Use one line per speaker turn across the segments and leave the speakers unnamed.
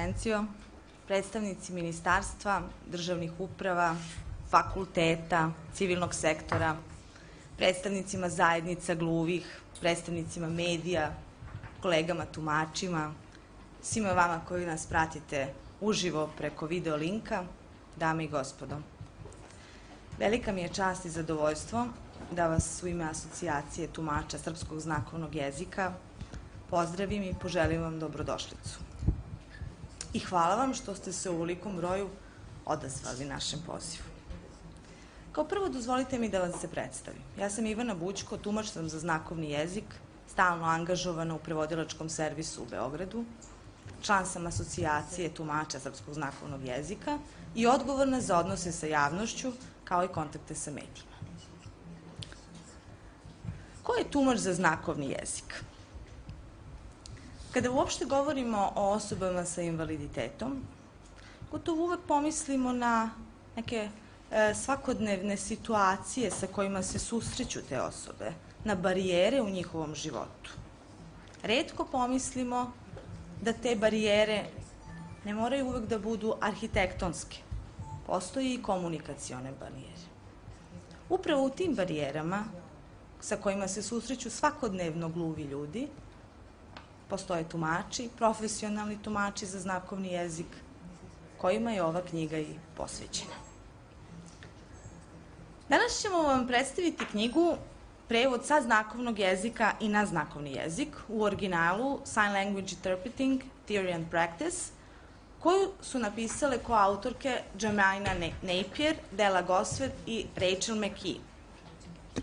ekscelencijo, predstavnici ministarstva, državnih uprava, fakulteta, civilnog sektora, predstavnicima zajednica gluvih, predstavnicima medija, kolegama tumačima, svima vama koji nas pratite uživo preko video linka, dame i gospodo. Velika mi je čast i zadovoljstvo da vas u ime Asocijacije tumača srpskog znakovnog jezika pozdravim i poželim vam dobrodošlicu. I hvala vam što ste se u ovolikom broju odazvali našem pozivu. Kao prvo, dozvolite mi da vam se predstavim. Ja sam Ivana Bućko, tumač sam za znakovni jezik, stalno angažovana u prevodilačkom servisu u Beogradu, član sam Asocijacije tumača srpskog znakovnog jezika i odgovorna za odnose sa javnošću, kao i kontakte sa medijima. Ko je tumač za znakovni jezik? Kada uopšte govorimo o osobama sa invaliditetom, gotovo uvek pomislimo na neke svakodnevne situacije sa kojima se susreću te osobe, na barijere u njihovom životu. Retko pomislimo da te barijere ne moraju uvek da budu arhitektonske. Postoje i komunikacione barijere. Upravo u tim barijerama sa kojima se susreću svakodnevno gluvi ljudi, postoje tumači, profesionalni tumači za znakovni jezik, kojima je ova knjiga i posvećena. Danas ćemo vam predstaviti knjigu Prevod sa znakovnog jezika i na znakovni jezik, u originalu Sign Language Interpreting, Theory and Practice, koju su napisale koautorke Jemima Napier, Della Gosvet i Rachel McKee.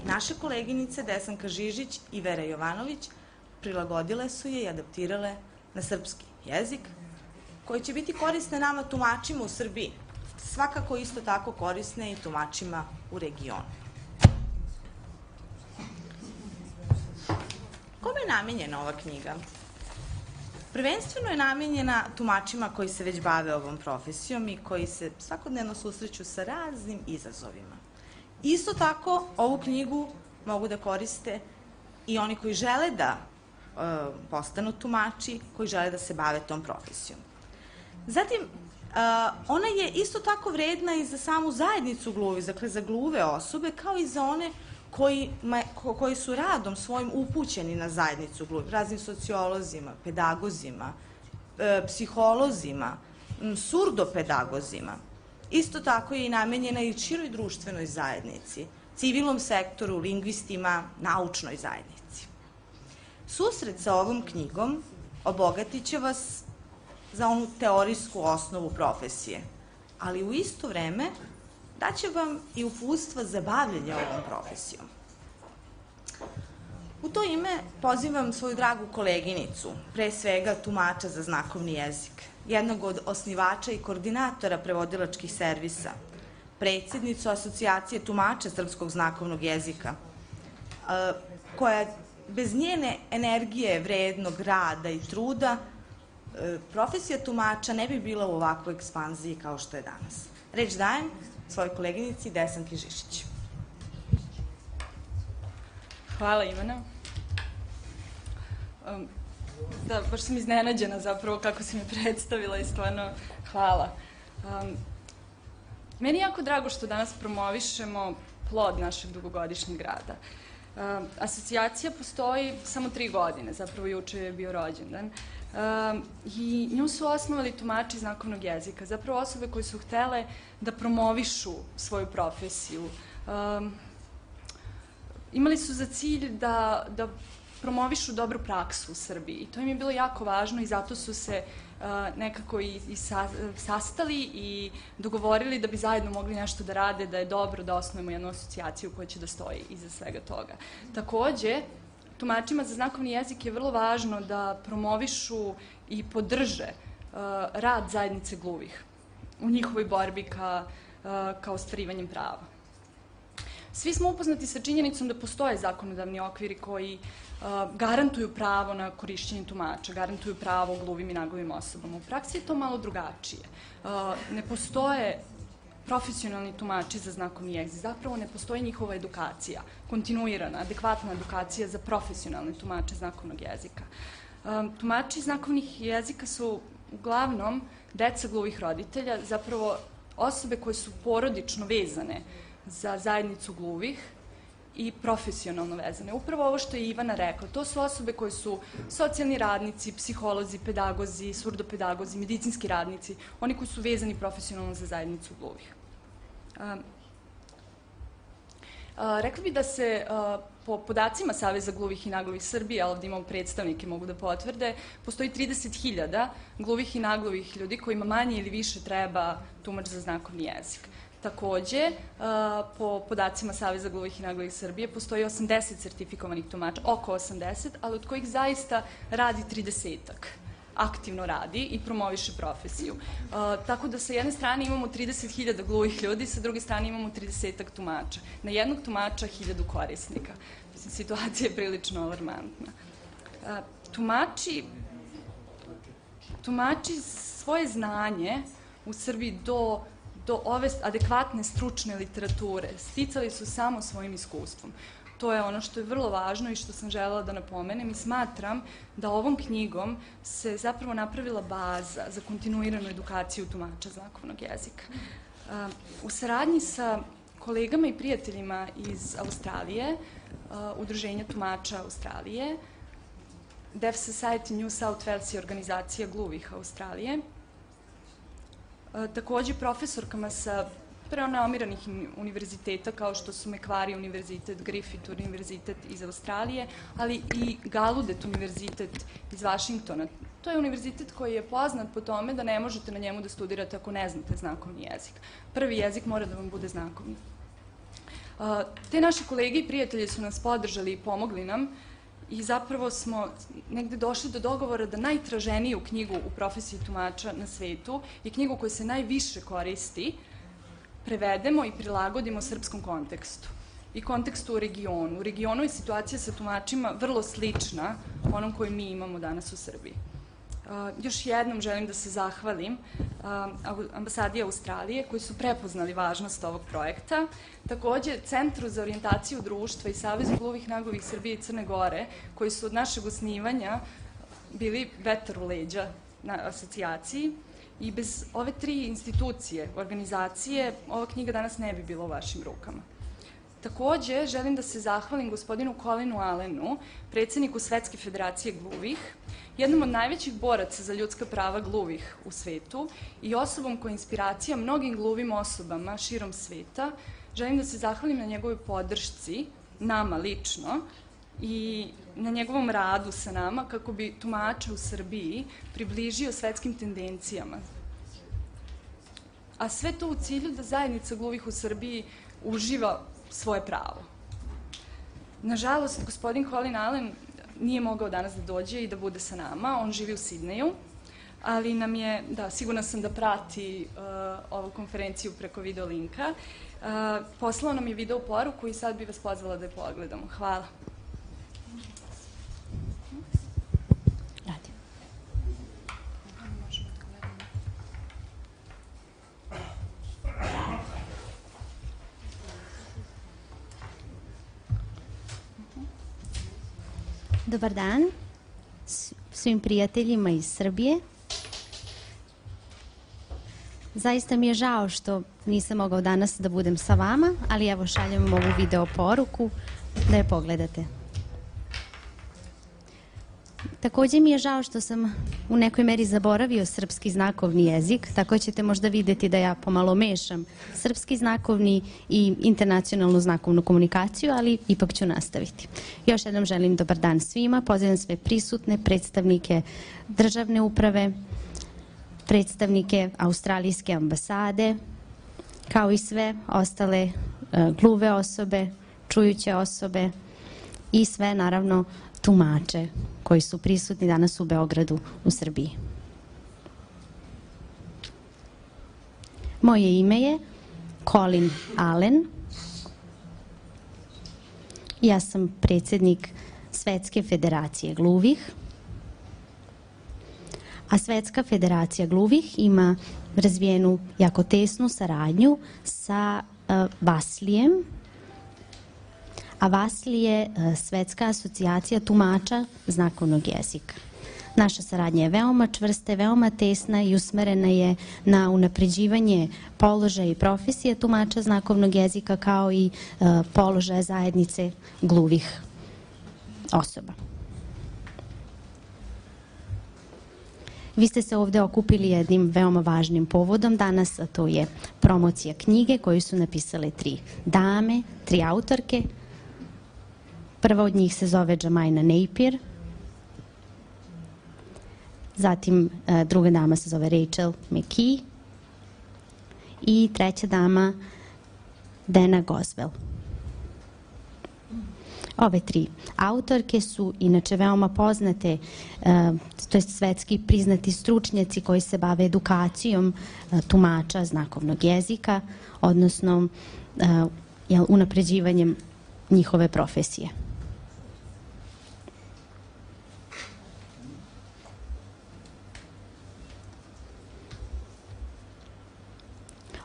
Naše koleginice Desanka Žižić i Vera Jovanović prilagodile su je i adaptirale na srpski jezik, koji će biti korisne nama tumačima u Srbiji, svakako isto tako korisne i tumačima u regionu. Kome je namenjena ova knjiga? Prvenstveno je namenjena tumačima koji se već bave ovom profesijom i koji se svakodnevno susreću sa raznim izazovima. Isto tako, ovu knjigu mogu da koriste i oni koji žele da postanu tumači, koji žele da se bave tom profesijom. Zatim, ona je isto tako vredna i za samu zajednicu gluvih, dakle za gluve osobe, kao i za one koji su radom svojim upućeni na zajednicu gluvih, raznim sociolozima, pedagozima, psiholozima, surdopedagozima. Isto tako je i namenjena i široj društvenoj zajednici, civilnom sektoru, lingvistima, naučnoj zajednici. Susret sa ovom knjigom obogatit će vas za onu teorijsku osnovu profesije, ali u isto vreme daće vam i uputstva za bavljenje ovom profesijom. U to ime pozivam svoju dragu koleginicu, pre svega tumača za znakovni jezik, jednog od osnivača i koordinatora prevodilačkih servisa, predsjednicu Asocijacije tumača srpskog znakovnog jezika, koja bez njene energije, vrednog rada i truda, profesija tumača ne bi bila u ovakvoj ekspanziji kao što je danas. Reč dajem svojoj koleginici Desanki Žižić.
Hvala, Ivana. Da, baš sam iznenađena zapravo kako si me predstavila i stvarno hvala. Meni je jako drago što danas promovišemo plod našeg dugogodišnjeg rada. Asocijacija postoji samo 3 godine, zapravo juče je bio rođendan, i nju su osnovali tumači znakovnog jezika, zapravo osobe koje su htele da promovišu svoju profesiju. Imali su za cilj da promovišu dobru praksu u Srbiji i to im je bilo jako važno i zato su se nekako i sastali i dogovorili da bi zajedno mogli nešto da rade, da je dobro da osnovimo jednu asocijaciju koja će da stoji iza svega toga. Takođe, tumačima za znakovni jezik je vrlo važno da promovišu i podrže rad zajednice gluvih u njihovoj borbi ka ostvarivanjem prava. Svi smo upoznati sa činjenicom da postoje zakonodavni okviri koji garantuju pravo na korišćenje tumača, garantuju pravo gluvim i naglavim osobama. U praksi je to malo drugačije. Ne postoje profesionalni tumači za znakovni jezik, zapravo ne postoji njihova edukacija, kontinuirana, adekvatna edukacija za profesionalne tumače znakovnog jezika. Tumači znakovnih jezika su uglavnom deca gluvih roditelja, zapravo osobe koje su porodično vezane za zajednicu gluvih i profesionalno vezane. Upravo ovo što je Ivana rekla, to su osobe koje su socijalni radnici, psiholozi, pedagozi, surdopedagozi, medicinski radnici, oni koji su vezani profesionalno za zajednicu gluvih. Rekla bih da se po podacima Saveza gluvih i nagluvih Srbije, a ovdje imamo predstavnike, mogu da potvrde, postoji 30.000 gluvih i nagluvih ljudi kojima manje ili više treba tumač za znakovni jezik. Takođe, po podacima Saveza gluvih i nagluvih Srbije, postoji 80 sertifikovanih tumača, oko 80, ali od kojih zaista radi 30-ak. Aktivno radi i promoviše profesiju. Tako da sa jedne strane imamo 30.000 gluvih ljudi, sa druge strane imamo 30-ak tumača. Na jednog tumača 1000 korisnika. Situacija je prilično alarmantna. Tumači svoje znanje u Srbiji do ove adekvatne stručne literature sticali su samo svojim iskustvom. To je ono što je vrlo važno i što sam želela da napomenem i smatram da ovom knjigom se zapravo napravila baza za kontinuiranu edukaciju tumača znakovnog jezika. U saradnji sa kolegama i prijateljima iz Australije, Udruženja tumača Australije, Deaf Society New South Wales je organizacija gluvih Australije, takođe profesorkama sa prerenomiranih univerziteta kao što su Macquarie univerzitet, Griffith univerzitet iz Australije, ali i Gallaudet univerzitet iz Vašingtona. To je univerzitet koji je poznat po tome da ne možete na njemu da studirate ako ne znate znakovni jezik. Prvi jezik mora da vam bude znakovni. Te naše kolege i prijatelji su nas podržali i pomogli nam i zapravo smo negde došli do dogovora da najtraženiju knjigu u profesiji tumača na svetu i knjigu koja se najviše koristi prevedemo i prilagodimo srpskom kontekstu i kontekstu u regionu. U regionu je situacija sa tumačima vrlo slična onom koju mi imamo danas u Srbiji. Još jednom želim da se zahvalim ambasadi Australije koji su prepoznali važnost ovog projekta. Takođe, Centru za orijentaciju društva i Savezu gluvih nagluvih Srbije i Crne Gore, koji su od našeg osnivanja bili vetar u leđa na asocijaciji. I bez ove 3 institucije, organizacije, ova knjiga danas ne bi bila u vašim rukama. Takođe, želim da se zahvalim gospodinu Colinu Allenu, predsjedniku Svetske federacije gluvih, jednom od najvećih boraca za ljudska prava gluvih u svetu i osobom koja je inspiracija mnogim gluvim osobama širom sveta. Želim da se zahvalim na njegovoj podršci, nama lično, i na njegovom radu sa nama kako bi tumača u Srbiji približio svetskim tendencijama. A sve to u cilju da zajednica gluvih u Srbiji uživa svoje pravo. Nažalost, gospodin Colin Allen nije mogao danas da dođe i da bude sa nama. On živi u Sidneju, ali nam je, sigurna sam da prati ovu konferenciju preko video linka. Poslao nam je video poruku i sad bi vas pozvala da je pogledamo. Hvala.
Dobar dan svim prijateljima iz Srbije. Zaista mi je žao što nisam mogao danas da budem sa vama, ali evo šaljem vam ovu video poruku da je pogledate. Takođe mi je žao što sam u nekoj meri zaboravio srpski znakovni jezik, tako ćete možda videti da ja pomalo mešam srpski znakovni i internacionalnu znakovnu komunikaciju, ali ipak ću nastaviti. Još jednom želim dobar dan svima, pozivam sve prisutne, predstavnike državne uprave, predstavnike australijske ambasade, kao i sve ostale gluve osobe, čujuće osobe i sve, naravno, tumače koji su prisutni danas u Beogradu, u Srbiji. Moje ime je Colin Allen. Ja sam predsjednik Svetske federacije gluvih. A Svetska federacija gluvih ima razvijenu jako tesnu saradnju sa Vaslijem. A Vasli je Svetska asocijacija tumača znakovnog jezika. Naša saradnja je veoma čvrsta, veoma tesna i usmerena je na unapređivanje položaja i profesije tumača znakovnog jezika kao i položaja zajednice gluvih osoba. Vi ste se ovde okupili jednim veoma važnim povodom danas, a to je promocija knjige koju su napisale 3 dame, 3 autorke. Prva od njih se zove Jemina Napier, zatim druga dama se zove Rachel McKee i treća dama Dana Goswell. Ove 3 autorke su inače veoma poznate, to je svetski priznati stručnjaci koji se bave edukacijom tumača znakovnog jezika, odnosno unapređivanjem njihove profesije.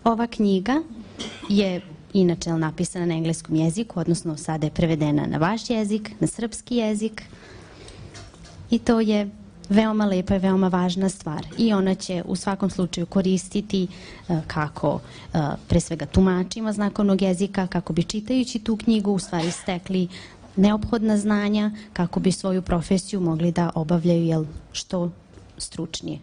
Ova knjiga je inače napisana na engleskom jeziku, odnosno sada je prevedena na vaš jezik, na srpski jezik. I to je veoma lepa i veoma važna stvar. I ona će u svakom slučaju koristiti kako pre svega tumačima znakovnog jezika, kako bi čitajući tu knjigu u stvari stekli neophodna znanja, kako bi svoju profesiju mogli da obavljaju što stručnije.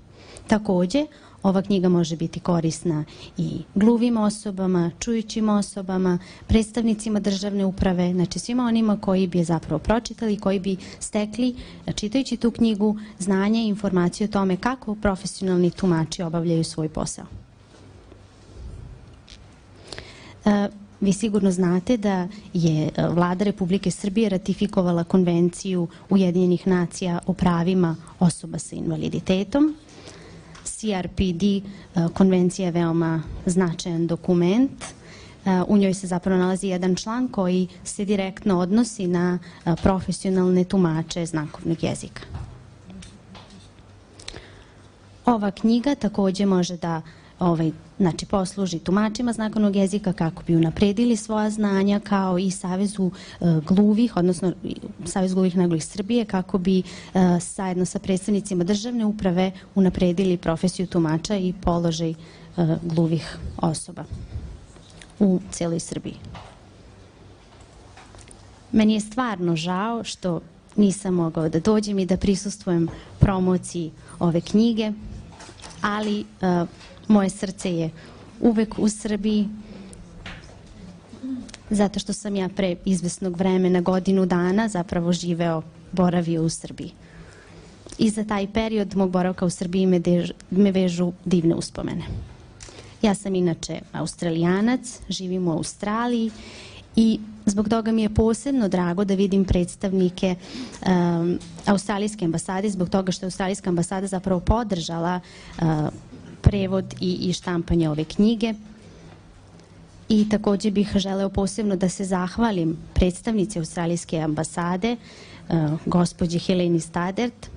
Takođe, ova knjiga može biti korisna i gluvim osobama, čujućim osobama, predstavnicima državne uprave, znači svima onima koji bi je zapravo pročitali i koji bi stekli, čitajući tu knjigu, znanje i informacije o tome kako profesionalni tumači obavljaju svoj posao. Vi sigurno znate da je Vlada Republike Srbije ratifikovala Konvenciju Ujedinjenih nacija o pravima osoba sa invaliditetom. CRPD konvencija je veoma značajan dokument. U njoj se zapravo nalazi jedan član koji se direktno odnosi na profesionalne tumače znakovnog jezika. Ova knjiga takođe može da posluži tumačima znakovnog jezika kako bi unapredili svoja znanja, kao i Savezu gluvih, odnosno Savez gluvih naglih Srbije, kako bi zajedno sa predstavnicima državne uprave unapredili profesiju tumača i položaj gluvih osoba u celoj Srbiji. Meni je stvarno žao što nisam mogao da dođem i da prisustvujem promociji ove knjige, ali moje srce je uvek u Srbiji, zato što sam ja pre izvesnog vremena, godinu dana, zapravo boravio u Srbiji. I za taj period mog boravka u Srbiji me vežu divne uspomene. Ja sam inače Australijanac, živim u Australiji i zbog toga mi je posebno drago da vidim predstavnike Australijske ambasade, zbog toga što je Australijska ambasada zapravo podržala prevod i štampanje ove knjige. I takođe bih želeo posebno da se zahvalim predstavnici Australijske ambasade, gospođi Heleni Stadert,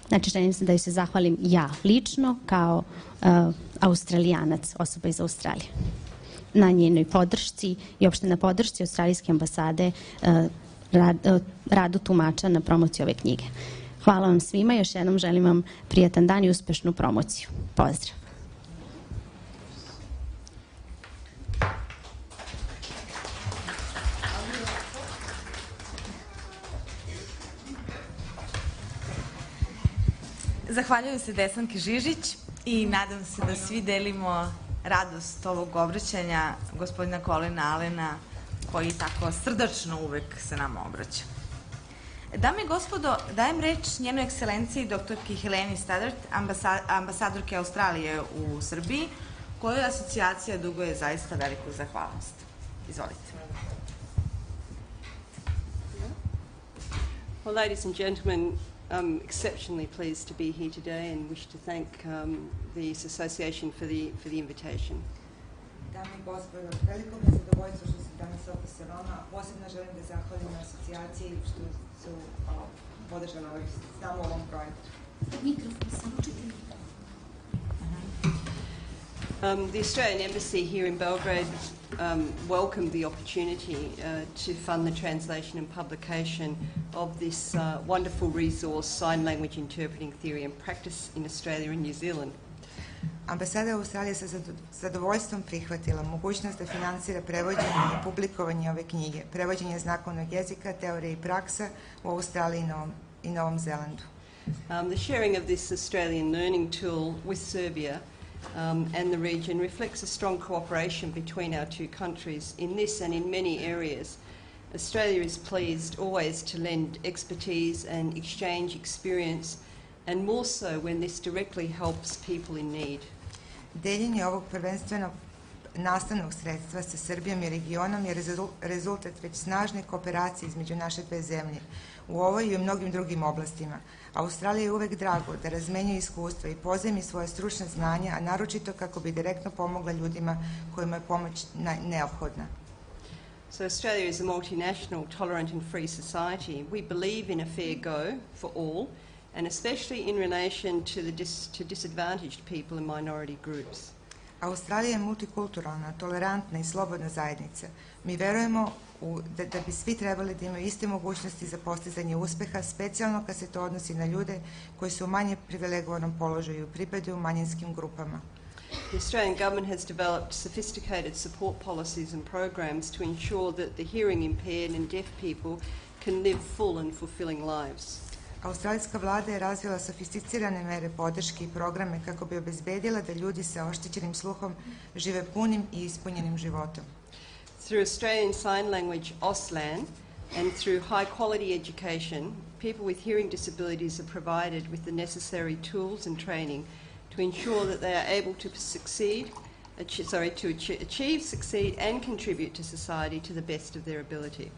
znači želim se da joj se zahvalim ja lično kao Australijanac, osoba iz Australije, na njenoj podršci i opšte na podršci Australijske ambasade radu tumača na promociju ove knjige. Hvala vam svima, još jednom želim vam prijatan dan i uspešnu promociju. Pozdrav!
Zahvaljujem se Desanki Žižić i nadam se da svi delimo radost ovog obraćanja gospodina Colina Allena, koji tako srdačno uvek se nama obraća. Dame i gospodo, dajem reč njenoj ekscelenciji doktorki Heleni Stadert, ambasadorke Australije u Srbiji, kojoj asocijacija duguje zaista veliku zahvalnost. Izvolite.
Well, ladies and gentlemen, I'm exceptionally pleased to be here today and wish to thank the Association for the invitation.
Dame i gospodo, veliko mi je zadovoljstvo što sam danas ovdje sa vama. Posebno želim da zahvalim na asocijaciji što su podržali samo ovom projektu.
Mikrofon, samo čekaj.
The Australian Embassy here in Belgrade welcomed the opportunity to fund the translation and publication of this wonderful resource, Sign Language Interpreting Theory and Practice in Australia and New Zealand.
Ambasada Australije sa zadovoljstvom prihvatila mogućnost da finansira prevođenje i publikovanje ove knjige, prevođenje znakovnog jezika, teorije i praksa u Australiji i Novom Zelandu.
The sharing of this Australian learning tool with Serbia and the region reflects a strong cooperation between our two countries in this and in many areas. Australia is pleased always to lend expertise and exchange experience, and more so when this directly helps people in need.
Deljenje ovog prvenstvenog nastavnog sredstva sa Srbijom i regionom je rezultat već snažne kooperacije između naše dve zemlje u ovoj i u mnogim drugim oblastima. Australiji je uvek drago da razmenjuje iskustva i pozajmi svoje stručne znanja, a naročito kako bi direktno pomogla ljudima kojima je pomoć neophodna.
So Australia is a multinational, tolerant and free society. We believe in a fair go for all, and especially in relation to disadvantaged people and minority groups.
Australija je multikulturalna, tolerantna i slobodna zajednica. Mi verujemo da bi svi trebali da imaju iste mogućnosti za postizanje uspeha, specijalno kad se to odnosi na ljude koji su u manje privilegovanom položaju i pripadaju manjinskim grupama.
The Australian government has developed sophisticated support policies and programs to ensure that the hearing impaired and deaf people can live full and fulfilling lives.
Australijska vlada je razvila sofisticirane mere podrške i programe kako bi obezbedila da ljudi sa oštećenim sluhom žive punim i ispunjenim životom.
Through Australian Sign Language AUSTLAN and through high quality education, people with hearing disabilities are provided with the necessary tools and training to ensure that they are able to achieve, succeed and contribute to society to the best of their ability.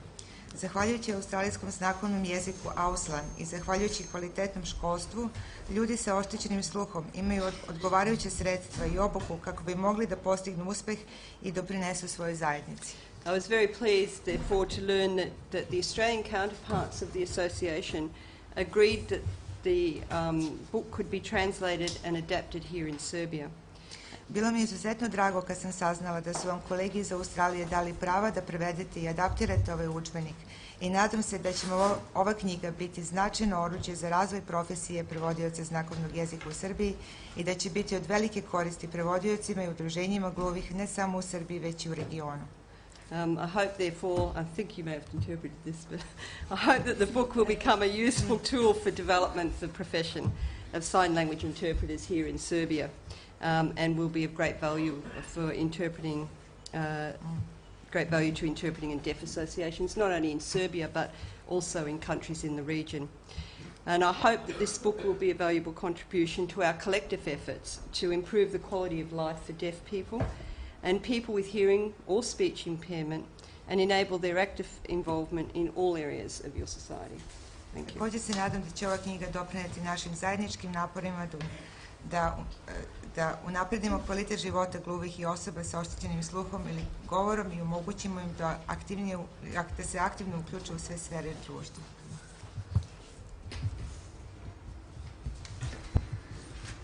Zahvaljujući australijskom znakovnom jeziku AUSTLAN i zahvaljujući kvalitetnom školstvu, ljudi sa oštećenim sluhom imaju odgovarajuće sredstva i obuku kako bi mogli da postignu uspeh i doprinesu svojoj zajednici.
I was very pleased, therefore, to learn that the Australian counterparts of the association agreed that the book could be translated and adapted here in Serbia.
Bilo mi je izuzetno drago kad sam saznala da su vam kolegi iz Australije dali prava da prevedete i adaptirate ovaj udžbenik i nadam se da će ova knjiga biti značajno oruđe za razvoj profesije prevodioca znakovnog jezika u Srbiji i da će biti od velike koristi prevodiocima i udruženjima gluvih ne samo u Srbiji već i u regionu.
I hope, therefore, I think you may have interpreted this, but I hope that the book will become a useful tool for development of the profession of sign language interpreters here in Serbia. And will be of great value for interpreting, great value to interpreting and deaf associations, not only in Serbia but also in countries in the region. And I hope that this book will be a valuable contribution to our collective efforts to improve the quality of life for deaf people and people with hearing or speech impairment and enable their active involvement in all areas of your society. Thank you.
Također se nadam da će ova knjiga doprineti našim zajedničkim naporima da unapredimo kvalitet života gluvih i osoba sa oštećenim sluhom ili govorom i omogućimo im da se aktivno uključe u sve sfere društva.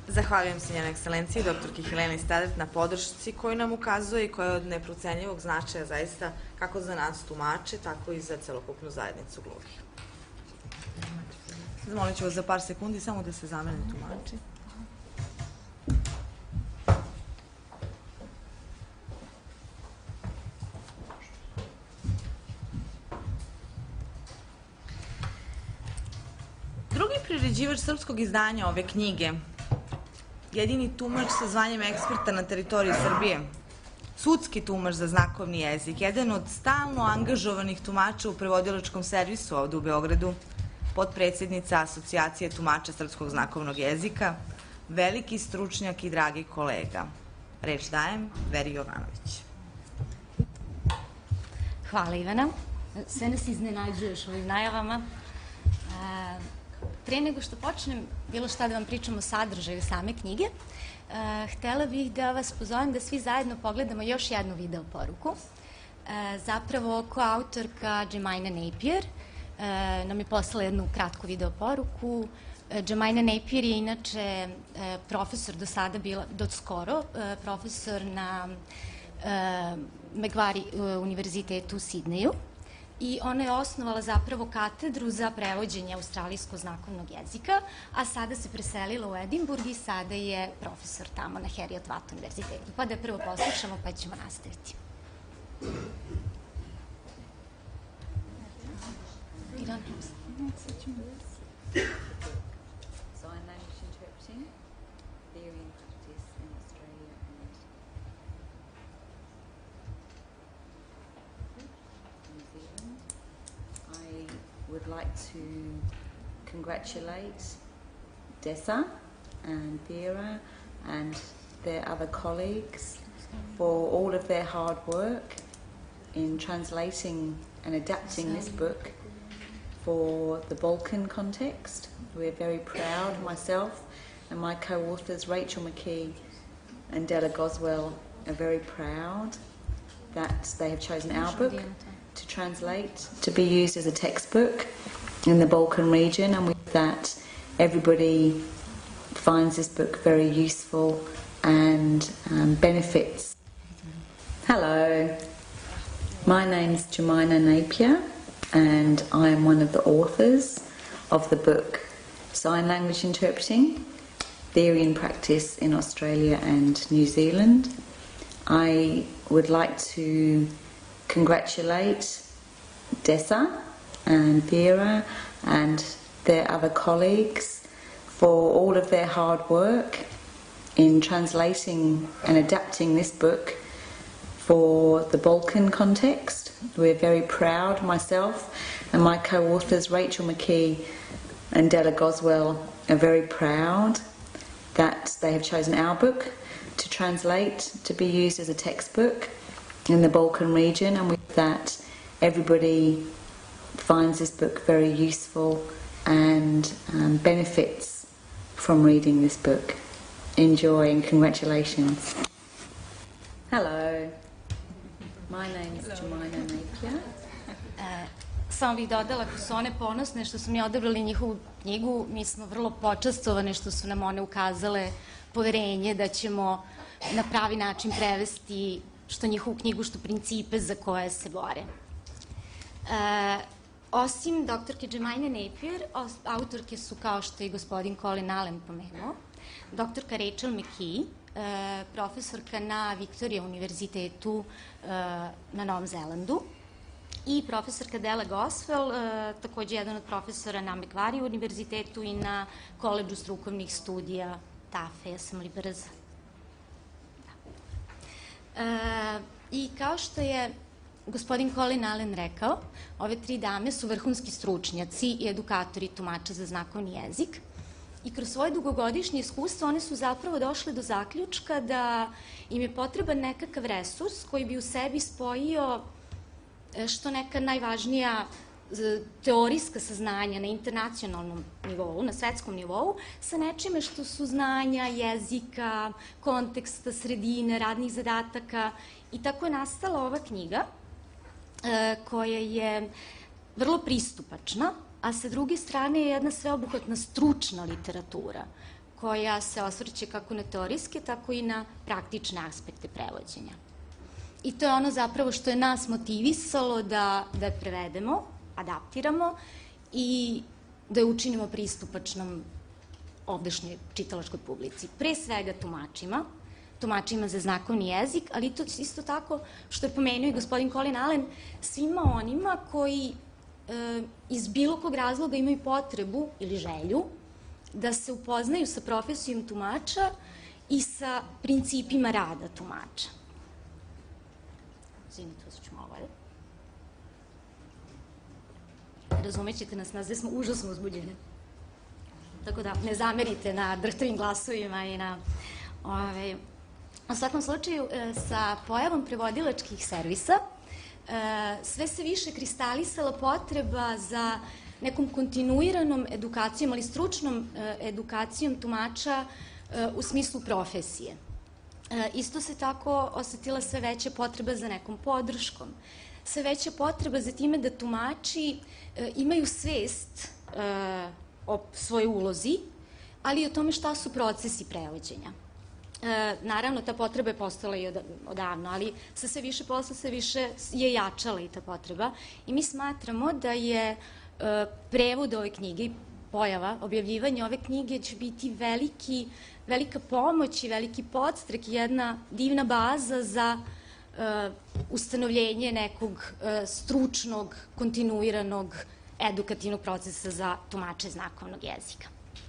Zahvaljujem se njenoj ekscelenciji, doktorki Heleni Stadet, na podršci koju nam ukazuje i koja je od neprocenjivog značaja zaista kako za nas tumače, tako i za celokupnu zajednicu gluvih. Zamolit ću vas za par sekundi samo da se zamene tumači. Drugi priređivač srpskog izdanja ove knjige, jedini tumač sa zvanjem eksperta na teritoriji Srbije, sudski tumač za znakovni jezik, jedan od stalno angažovanih tumača u prevodilačkom servisu ovde u Beogradu, potpredsjednica Asocijacije tumača srpskog znakovnog jezika, veliki stručnjak i dragi kolega. Reč dajem Veri Jovanović.
Hvala, Ivana. Sve nas iznenađuješ ovim najavama. Pre nego što počnem bilo šta da vam pričam o sadržaju same knjige, htela bih da vas pozovem da svi zajedno pogledamo još jednu video poruku. Zapravo, koautorka Jemina Napier nam je poslala jednu kratku video poruku Džemajna Napier je inače profesor do sada bila, skoro, profesor na Macquarie univerzitetu u Sidneju i ona je osnovala zapravo katedru za prevođenje australijskog znakovnog jezika, a sada se preselila u Edinburgh i sada je profesor tamo na Heriot-Watt univerzitetu. Pa da je prvo poslušamo pa ćemo nastaviti.
Sign language interpreting, theory and practice in Australia and New Zealand. I would like to congratulate Dessa and Vera and their other colleagues for all of their hard work in translating and adapting this book for the Balkan context. We're very proud, myself and my co-authors Rachel McKee and Della Goswell are very proud that they have chosen our book to translate, to be used as a textbook in the Balkan region, and with that everybody finds this book very useful and benefits. Hello, my name's Jemina Napier and I am one of the authors of the book Sign Language Interpreting, Theory and Practice in Australia and New Zealand. I would like to congratulate Dessa and Vera and their other colleagues for all of their hard work in translating and adapting this book for the Balkan context. We're very proud, myself and my co-authors Rachel McKee and Della Goswell are very proud that they have chosen our book to translate, to be used as a textbook in the Balkan region, and with that everybody finds this book very useful and benefits from reading this book. Enjoy and congratulations. Hello, my name is Jemina Napier.
Samo bih dodala, ako su one ponosne što su mi odabrali njihovu knjigu, mi smo vrlo počastovane što su nam one ukazale poverenje da ćemo na pravi način prevesti što njihovu knjigu, što principe za koje se bore. Osim doktorke Jemina Napier, autorke su, kao što je gospodin Colin Allen pomenuo, doktorka Rachel McKee, profesorka na Victoria univerzitetu na Novom Zelandu, i profesorka Della Goswell, takođe jedan od profesora na Macquarie univerzitetu i na Koledžu strukovnih studija TAFE. Jesam li brza? I kao što je gospodin Colin Allen rekao, ove tri dame su vrhunski stručnjaci i edukatori tumača za znakovni jezik i kroz svoje dugogodišnje iskustvo one su zapravo došle do zaključka da im je potreban nekakav resurs koji bi u sebi spojio što neka najvažnija teorijska saznanja na internacionalnom nivou, na svetskom nivou, sa nečime što su znanja jezika, konteksta, sredine, radnih zadataka, i tako je nastala ova knjiga koja je vrlo pristupačna, a sa druge strane je jedna sveobuhvatna stručna literatura koja se osvrće kako na teorijske, tako i na praktične aspekte prevođenja. I to je ono zapravo što je nas motivisalo da je prevedemo, adaptiramo i da je učinimo pristupačnom ovdašnjoj čitalačkoj publici. Pre svega tumačima za znakovni jezik, ali to isto tako što je pomenuo i gospodin Colin Allen, svima onima koji iz bilo kog razloga imaju potrebu ili želju da se upoznaju sa profesijom tumača i sa principima rada tumača. Izvinite, osjeću malo bolje. Razumećete nas, nas gde smo užasno uzbuđene. Tako da ne zamerite na drhtavim glasovima i na... U svakom slučaju, sa pojavom prevodilačkih servisa sve se više kristalisala potreba za nekom kontinuiranom edukacijom, ali stručnom edukacijom tumača u smislu profesije. Isto se tako osetila sve veća potreba za nekom podrškom, sve veća potreba za time da tumači imaju svest o svojoj ulozi, ali i o tome šta su procesi prevođenja. Naravno, ta potreba je postala i odavno, ali sa sve više posla, sve više je jačala i ta potreba. I mi smatramo da je prevod ove knjige i pojava, objavljivanje ove knjige će biti velika pomoć i veliki podstrek, jedna divna baza za ustanovljenje nekog stručnog, kontinuiranog, edukativnog procesa za tumače znakovnog jezika.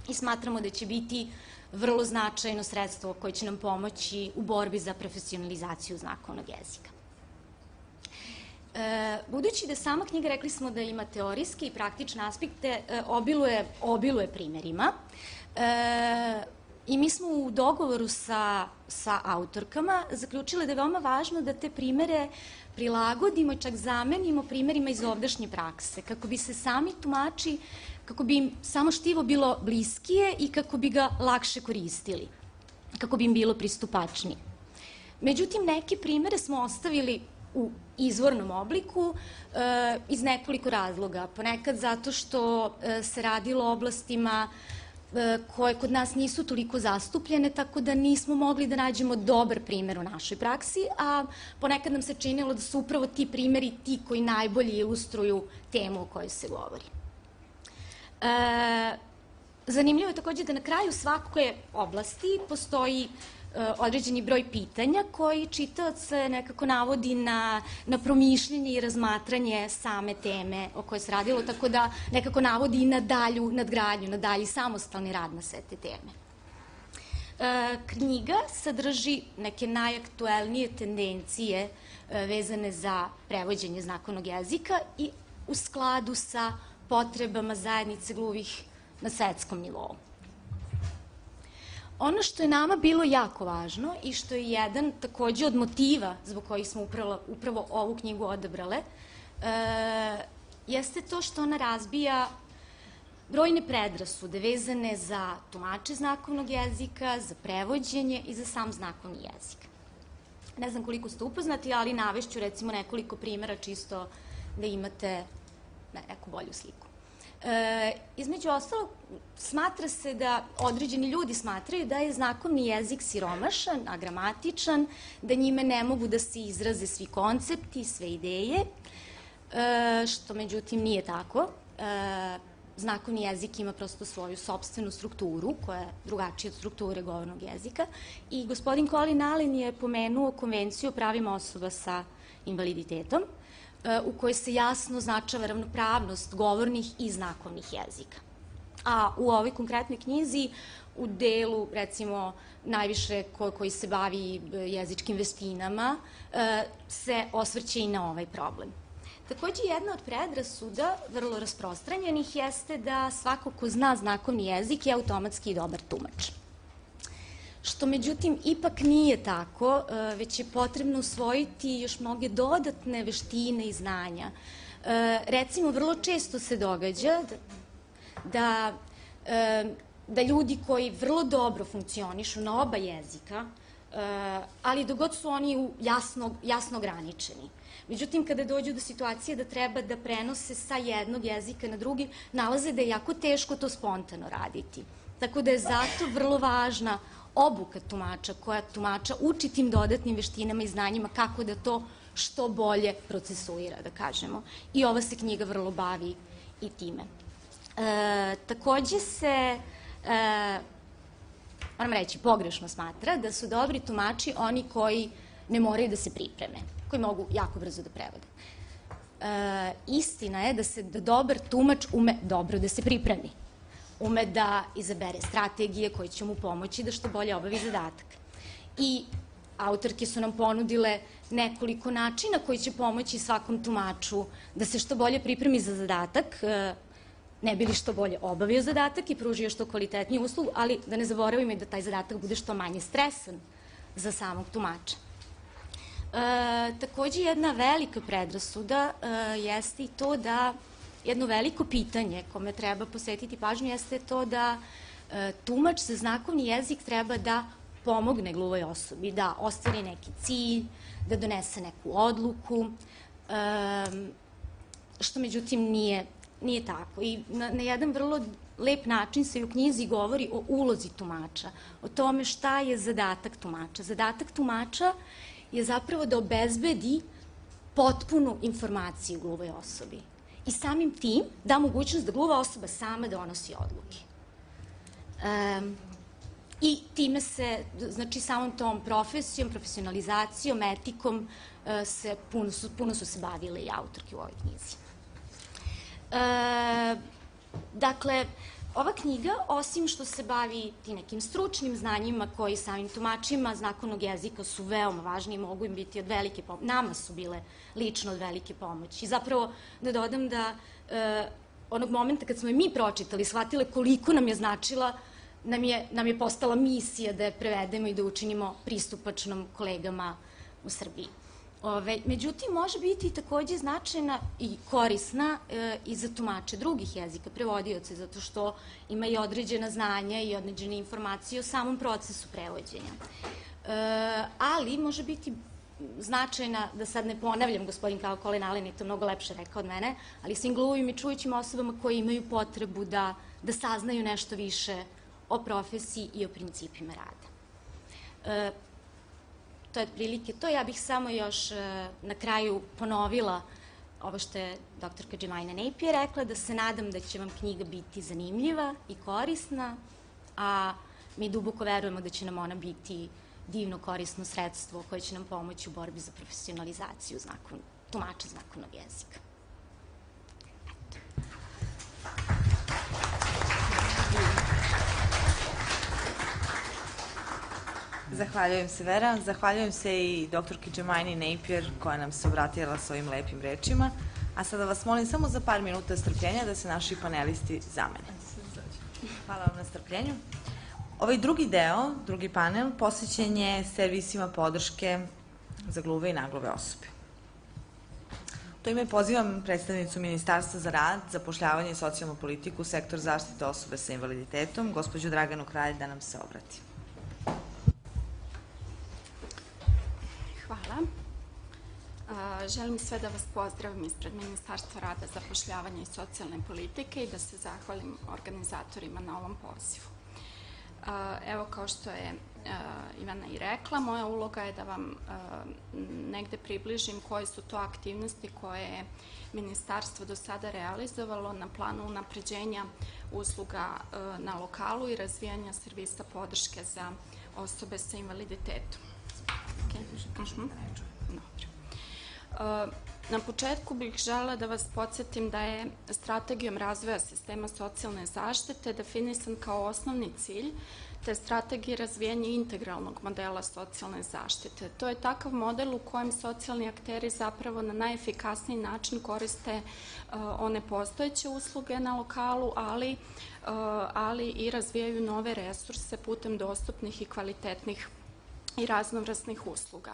I smatramo da će biti vrlo značajno sredstvo koje će nam pomoći u borbi za profesionalizaciju znakovnog jezika. Budući da sama knjiga, rekli smo da ima teorijske i praktične aspekte, obiluje primerima, i mi smo u dogovoru sa autorkama zaključile da je veoma važno da te primere prilagodimo i čak zamenimo primerima iz ovdašnje prakse, kako bi se sami tumači, kako bi im samo štivo bilo bliskije i kako bi ga lakše koristili, kako bi im bilo pristupačnije. Međutim, neke primere smo ostavili u izvornom obliku iz nekoliko razloga. Ponekad zato što se radilo o oblastima koje kod nas nisu toliko zastupljene, tako da nismo mogli da nađemo dobar primer u našoj praksi, a ponekad nam se činilo da su upravo ti primeri ti koji najbolje ilustruju temu o kojoj se govori. Zanimljivo je takođe da na kraju svake oblasti postoji određeni broj pitanja koji čitaoc nekako navodi na promišljenje i razmatranje same teme o kojoj se radilo, tako da nekako navodi i na dalju nadgradnju, na dalji samostalni rad na sve te teme. Knjiga sadrži neke najaktuelnije tendencije vezane za prevođenje znakovnog jezika i u skladu sa potrebama zajednice gluvih na svetskom nivou. Ono što je nama bilo jako važno i što je jedan takođe od motiva zbog kojih smo upravo ovu knjigu odabrale, jeste to što ona razbija brojne predrasude vezane za tumače znakovnog jezika, za prevođenje i za sam znakovni jezik. Ne znam koliko ste upoznati, ali navešću recimo nekoliko primera čisto da imate neku bolju sliku. Između ostalog, smatra se da određeni ljudi smatraju da je znakovni jezik siromašan, agramatičan, da njime ne mogu da se izraze svi koncepti, sve ideje, što međutim nije tako. Znakovni jezik ima prosto svoju sopstvenu strukturu, koja je drugačija od strukture govornog jezika, i gospodin Colin Allen je pomenuo Konvenciju o pravima osoba sa invaliditetom, u kojoj se jasno označava ravnopravnost govornih i znakovnih jezika. A u ovoj konkretnoj knjizi, u delu, recimo, najviše koji se bavi jezičkim veštinama, se osvrće i na ovaj problem. Takođe, jedna od predrasuda, vrlo rasprostranjenih, jeste da svako ko zna znakovni jezik je automatski dobar tumač. Što, međutim, ipak nije tako, već je potrebno usvojiti još mnoge dodatne veštine i znanja. Recimo, vrlo često se događa da ljudi koji vrlo dobro funkcionišu na oba jezika, ali dok god su oni jasno ograničeni. Međutim, kada dođu do situacije da treba da prenose sa jednog jezika na drugi, nalaze da je jako teško to spontano raditi. Tako da je zato vrlo važna obuka tumača, koja tumača uči tim dodatnim veštinama i znanjima kako da to što bolje procesuira, da kažemo. I ova se knjiga vrlo bavi i time. Takođe se, moram reći, pogrešno smatra da su dobri tumači oni koji ne moraju da se pripreme, koji mogu jako brzo da prevode. Istina je da dobar tumač ume dobro da se pripremi, ume da izabere strategije koje će mu pomoći da što bolje obavi zadatak. I autorke su nam ponudile nekoliko načina koji će pomoći svakom tumaču da se što bolje pripremi za zadatak, ne bi li što bolje obavio zadatak i pružio što kvalitetniju uslugu, ali da ne zaboravimo i da taj zadatak bude što manje stresan za samog tumača. Takođe, jedna velika predrasuda jeste i to da jedno veliko pitanje kome treba posvetiti pažnju jeste to da tumač za znakovni jezik treba da pomogne gluvoj osobi, da ostvari neki cilj, da donese neku odluku, što međutim nije tako. I na jedan vrlo lep način se i u knjizi govori o ulozi tumača, o tome šta je zadatak tumača. Zadatak tumača je zapravo da obezbedi potpunu informaciju gluvoj osobi i samim tim da mogućnost da gluva osoba sama donosi odluke. I time se, znači samom tom profesijom, profesionalizacijom, etikom, puno su se bavile i autorke u ovoj knjizi. Dakle, ova knjiga, osim što se bavi ti nekim stručnim znanjima koji samim tumačima znakovnog jezika su veoma važni i mogu im biti od velike pomoći, nama su bile lično od velike pomoći. I zapravo da dodam da onog momenta kad smo je mi pročitali, shvatile koliko nam je značila, nam je postala misija da je prevedemo i da učinimo pristupačnom kolegama u Srbiji. Međutim, može biti takođe značajna i korisna i za tumače drugih jezika, prevodioce, zato što ima i određena znanja i određene informacije o samom procesu prevođenja. Ali može biti značajna, da sad ne ponavljam, gospodin Colin Allen je to mnogo lepše rekao od mene, ali svim gluvim i čujućim osobama koji imaju potrebu da saznaju nešto više o profesiji i o principima rada. To je otprilike to. Ja bih samo još na kraju ponovila ovo što je doktorka Jemina Napier rekla, da se nadam da će vam knjiga biti zanimljiva i korisna, a mi duboko verujemo da će nam ona biti divno korisno sredstvo koje će nam pomoći u borbi za profesionalizaciju tumača znakovnog jezika.
Zahvaljujem se, Vera. Zahvaljujem se i doktorki Jemini Napier koja nam se obratila s ovim lepim rečima. A sada vas molim samo za par minuta strpljenja da se naši panelisti zamene. Hvala vam na strpljenju. Ovaj drugi deo, drugi panel, posvećen je servisima podrške za gluve i nagluve osobe. U to ime pozivam predstavnicu Ministarstva za rad, zapošljavanje i socijalnu politiku, sektor zaštite osobe sa invaliditetom, gospođu Draganu Kralj, da nam se obrati.
Hvala. Želim sve da vas pozdravim ispred Ministarstva rada, zapošljavanja i socijalne politike i da se zahvalim organizatorima na ovom pozivu. Evo, kao što je Ivana i rekla, moja uloga je da vam negde približim koje su to aktivnosti koje je Ministarstvo do sada realizovalo na planu unapređenja usluga na lokalu i razvijanja servisa podrške za osobe sa invaliditetom. Na početku bih želela da vas podsjetim da je strategijom razvoja sistema socijalne zaštite definisan kao osnovni cilj te strategije razvijanja integralnog modela socijalne zaštite. To je takav model u kojem socijalni akteri zapravo na najefikasniji način koriste one postojeće usluge na lokalu, ali i razvijaju nove resurse putem dostupnih i kvalitetnih i raznovrsnih usluga.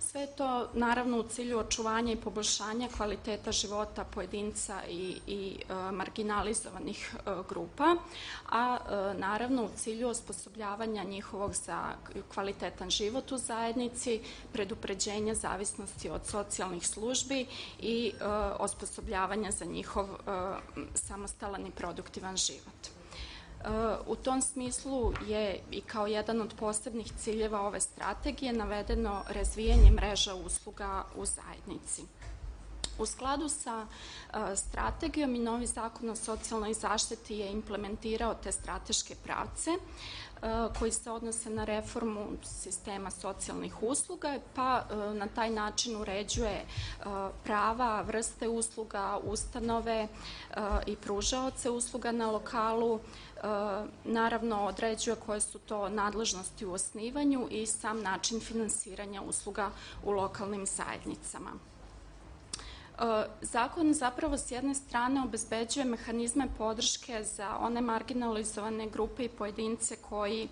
Sve to naravno u cilju očuvanja i poboljšanja kvaliteta života pojedinca i marginalizovanih grupa, a naravno u cilju osposobljavanja njihovog za kvalitetan život u zajednici, predupređenja zavisnosti od socijalnih službi i osposobljavanja za njihov samostalan i produktivan život. U tom smislu je i kao jedan od posebnih ciljeva ove strategije navedeno razvijanje mreža usluga u zajednici. U skladu sa strategijom i novi zakon o socijalnoj zaštiti je implementirao te strateške pravce koji se odnose na reformu sistema socijalnih usluga, pa na taj način uređuje prava, vrste usluga, ustanove i pružaoce usluga na lokalu, naravno određuje koje su to nadležnosti u osnivanju i sam način finansiranja usluga u lokalnim zajednicama. Zakon zapravo s jedne strane obezbeđuje mehanizme podrške za one marginalizovane grupe i pojedince koji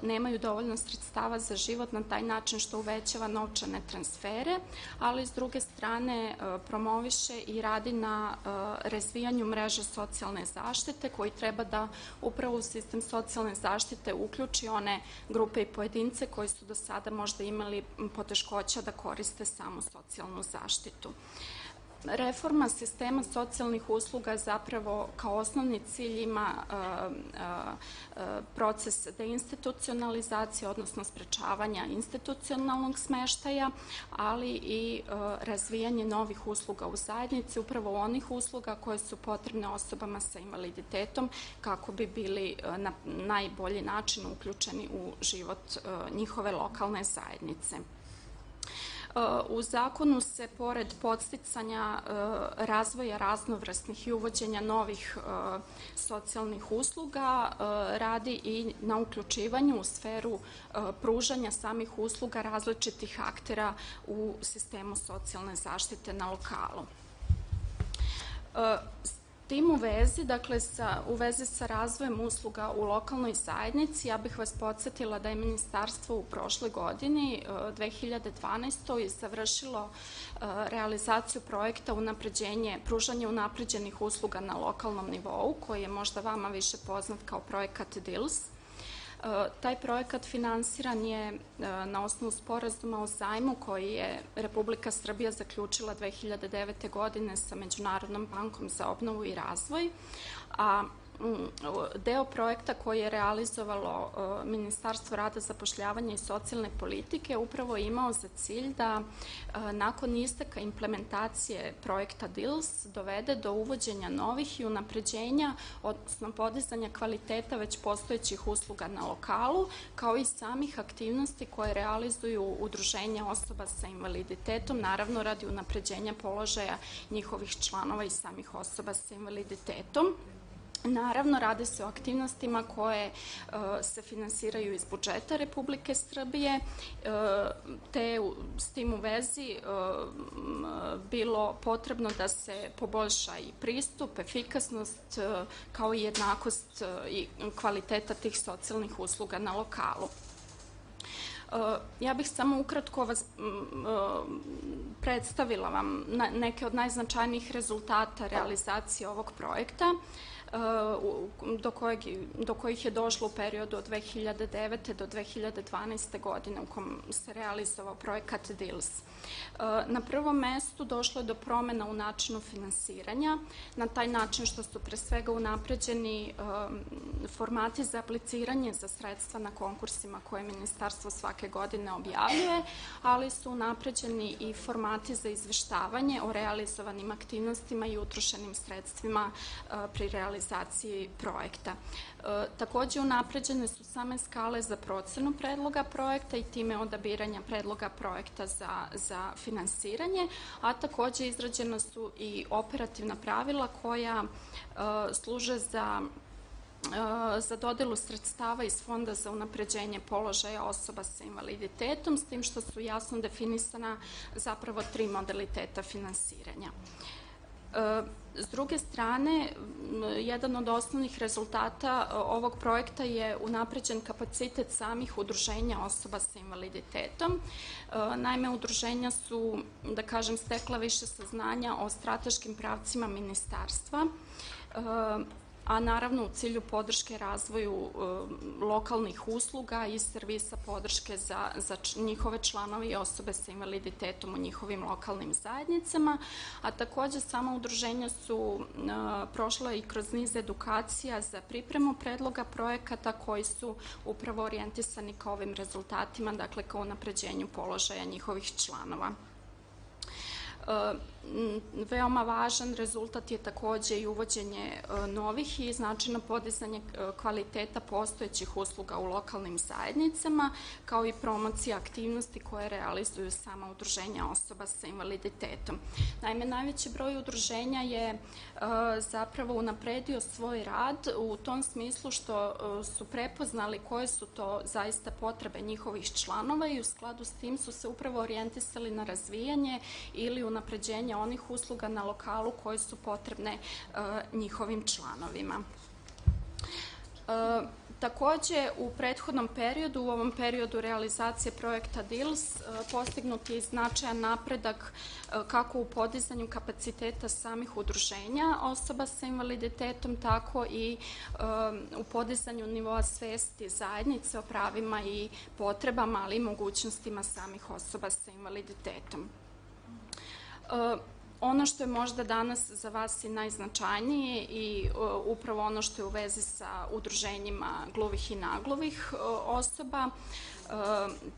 nemaju dovoljno sredstava za život na taj način što uvećava novčane transfere, ali s druge strane promoviše i radi na razvijanju mreža socijalne zaštite koji treba da upravo u sistem socijalne zaštite uključi one grupe i pojedince koji su do sada možda imali poteškoća da koriste samo socijalnu zaštitu. Reforma sistema socijalnih usluga zapravo kao osnovni cilj ima proces deinstitucionalizacije, odnosno sprečavanja institucionalnog smeštaja, ali i razvijanje novih usluga u zajednici, upravo onih usluga koje su potrebne osobama sa invaliditetom kako bi bili na najbolji način uključeni u život njihove lokalne zajednice. U zakonu se, pored podsticanja razvoja raznovrsnih i uvođenja novih socijalnih usluga, radi i na uključivanju u sferu pružanja samih usluga različitih aktera u sistemu socijalne zaštite na lokalu. Tim u vezi, dakle u vezi sa razvojem usluga u lokalnoj zajednici, ja bih vas podsjetila da je Ministarstvo u prošloj godini, 2012. završilo realizaciju projekta pružanje unapređenih usluga na lokalnom nivou, koji je možda vama više poznat kao projekat DILS. Taj projekat finansiran je na osnovu sporazuma o zajmu koji je Republika Srbija zaključila 2009. godine sa Međunarodnom bankom za obnovu i razvoj, a deo projekta koji je realizovalo Ministarstvo rada, zapošljavanja i socijalne politike upravo imao za cilj da nakon isteka implementacije projekta DILS dovede do uvođenja novih i unapređenja, odnosno podizanja kvaliteta već postojećih usluga na lokalu, kao i samih aktivnosti koje realizuju udruženja osoba sa invaliditetom, naravno radi unapređenja položaja njihovih članova i samih osoba sa invaliditetom. Naravno, radi se o aktivnostima koje se finansiraju iz budžeta Republike Srbije, te s tim u vezi bilo potrebno da se poboljša i pristup, efikasnost, kao i jednakost i kvaliteta tih socijalnih usluga na lokalu. Ja bih samo ukratko predstavila vam neke od najznačajnijih rezultata realizacije ovog projekta do kojih je došlo u periodu od 2009. do 2012. godine u kom se realizovao projekat DILS. Na prvom mestu došlo je do promena u načinu finansiranja, na taj način što su pre svega unapređeni formati za apliciranje za sredstva na konkursima koje Ministarstvo svake godine objavljuje, ali su unapređeni i formati za izveštavanje o realizovanim aktivnostima i utrošenim sredstvima pri realizaciji projekta. Takođe, unapređene su same skale za procenu predloga projekta i time odabiranja predloga projekta za finansiranje, a takođe izrađena su i operativna pravila koja služe za dodelu sredstava iz Fonda za unapređenje položaja osoba sa invaliditetom, s tim što su jasno definisana zapravo 3 modaliteta finansiranja. S druge strane, jedan od osnovnih rezultata ovog projekta je unapređen kapacitet samih udruženja osoba sa invaliditetom. Naime, udruženja su, da kažem, stekla više saznanja o strateškim pravcima ministarstva, a naravno u cilju podrške razvoju lokalnih usluga i servisa podrške za njihove članove i osobe sa invaliditetom u njihovim lokalnim zajednicama, a takođe sama udruženja su prošla i kroz niz edukacija za pripremu predloga projekata koji su upravo orijentisani ka ovim rezultatima, dakle ka unapređenju položaja njihovih članova. Veoma važan rezultat je takođe i uvođenje novih i značajno podizanje kvaliteta postojećih usluga u lokalnim zajednicama, kao i promocija aktivnosti koje realizuju sama udruženja osoba sa invaliditetom. Naime, najveći broj udruženja je zapravo unapredio svoj rad u tom smislu što su prepoznali koje su to zaista potrebe njihovih članova i u skladu s tim su se upravo orijentisali na razvijanje ili unapređenje onih usluga na lokalu koje su potrebne njihovim članovima. Takođe, u prethodnom periodu, u ovom periodu realizacije projekta DILS, postignut je značajan napredak kako u podizanju kapaciteta samih udruženja osoba sa invaliditetom, tako i u podizanju nivoa svesti zajednice o pravima i potrebama, ali i mogućnostima samih osoba sa invaliditetom. Ono što je možda danas za vas i najznačajnije i upravo ono što je u vezi sa udruženjima gluvih i nagluvih osoba,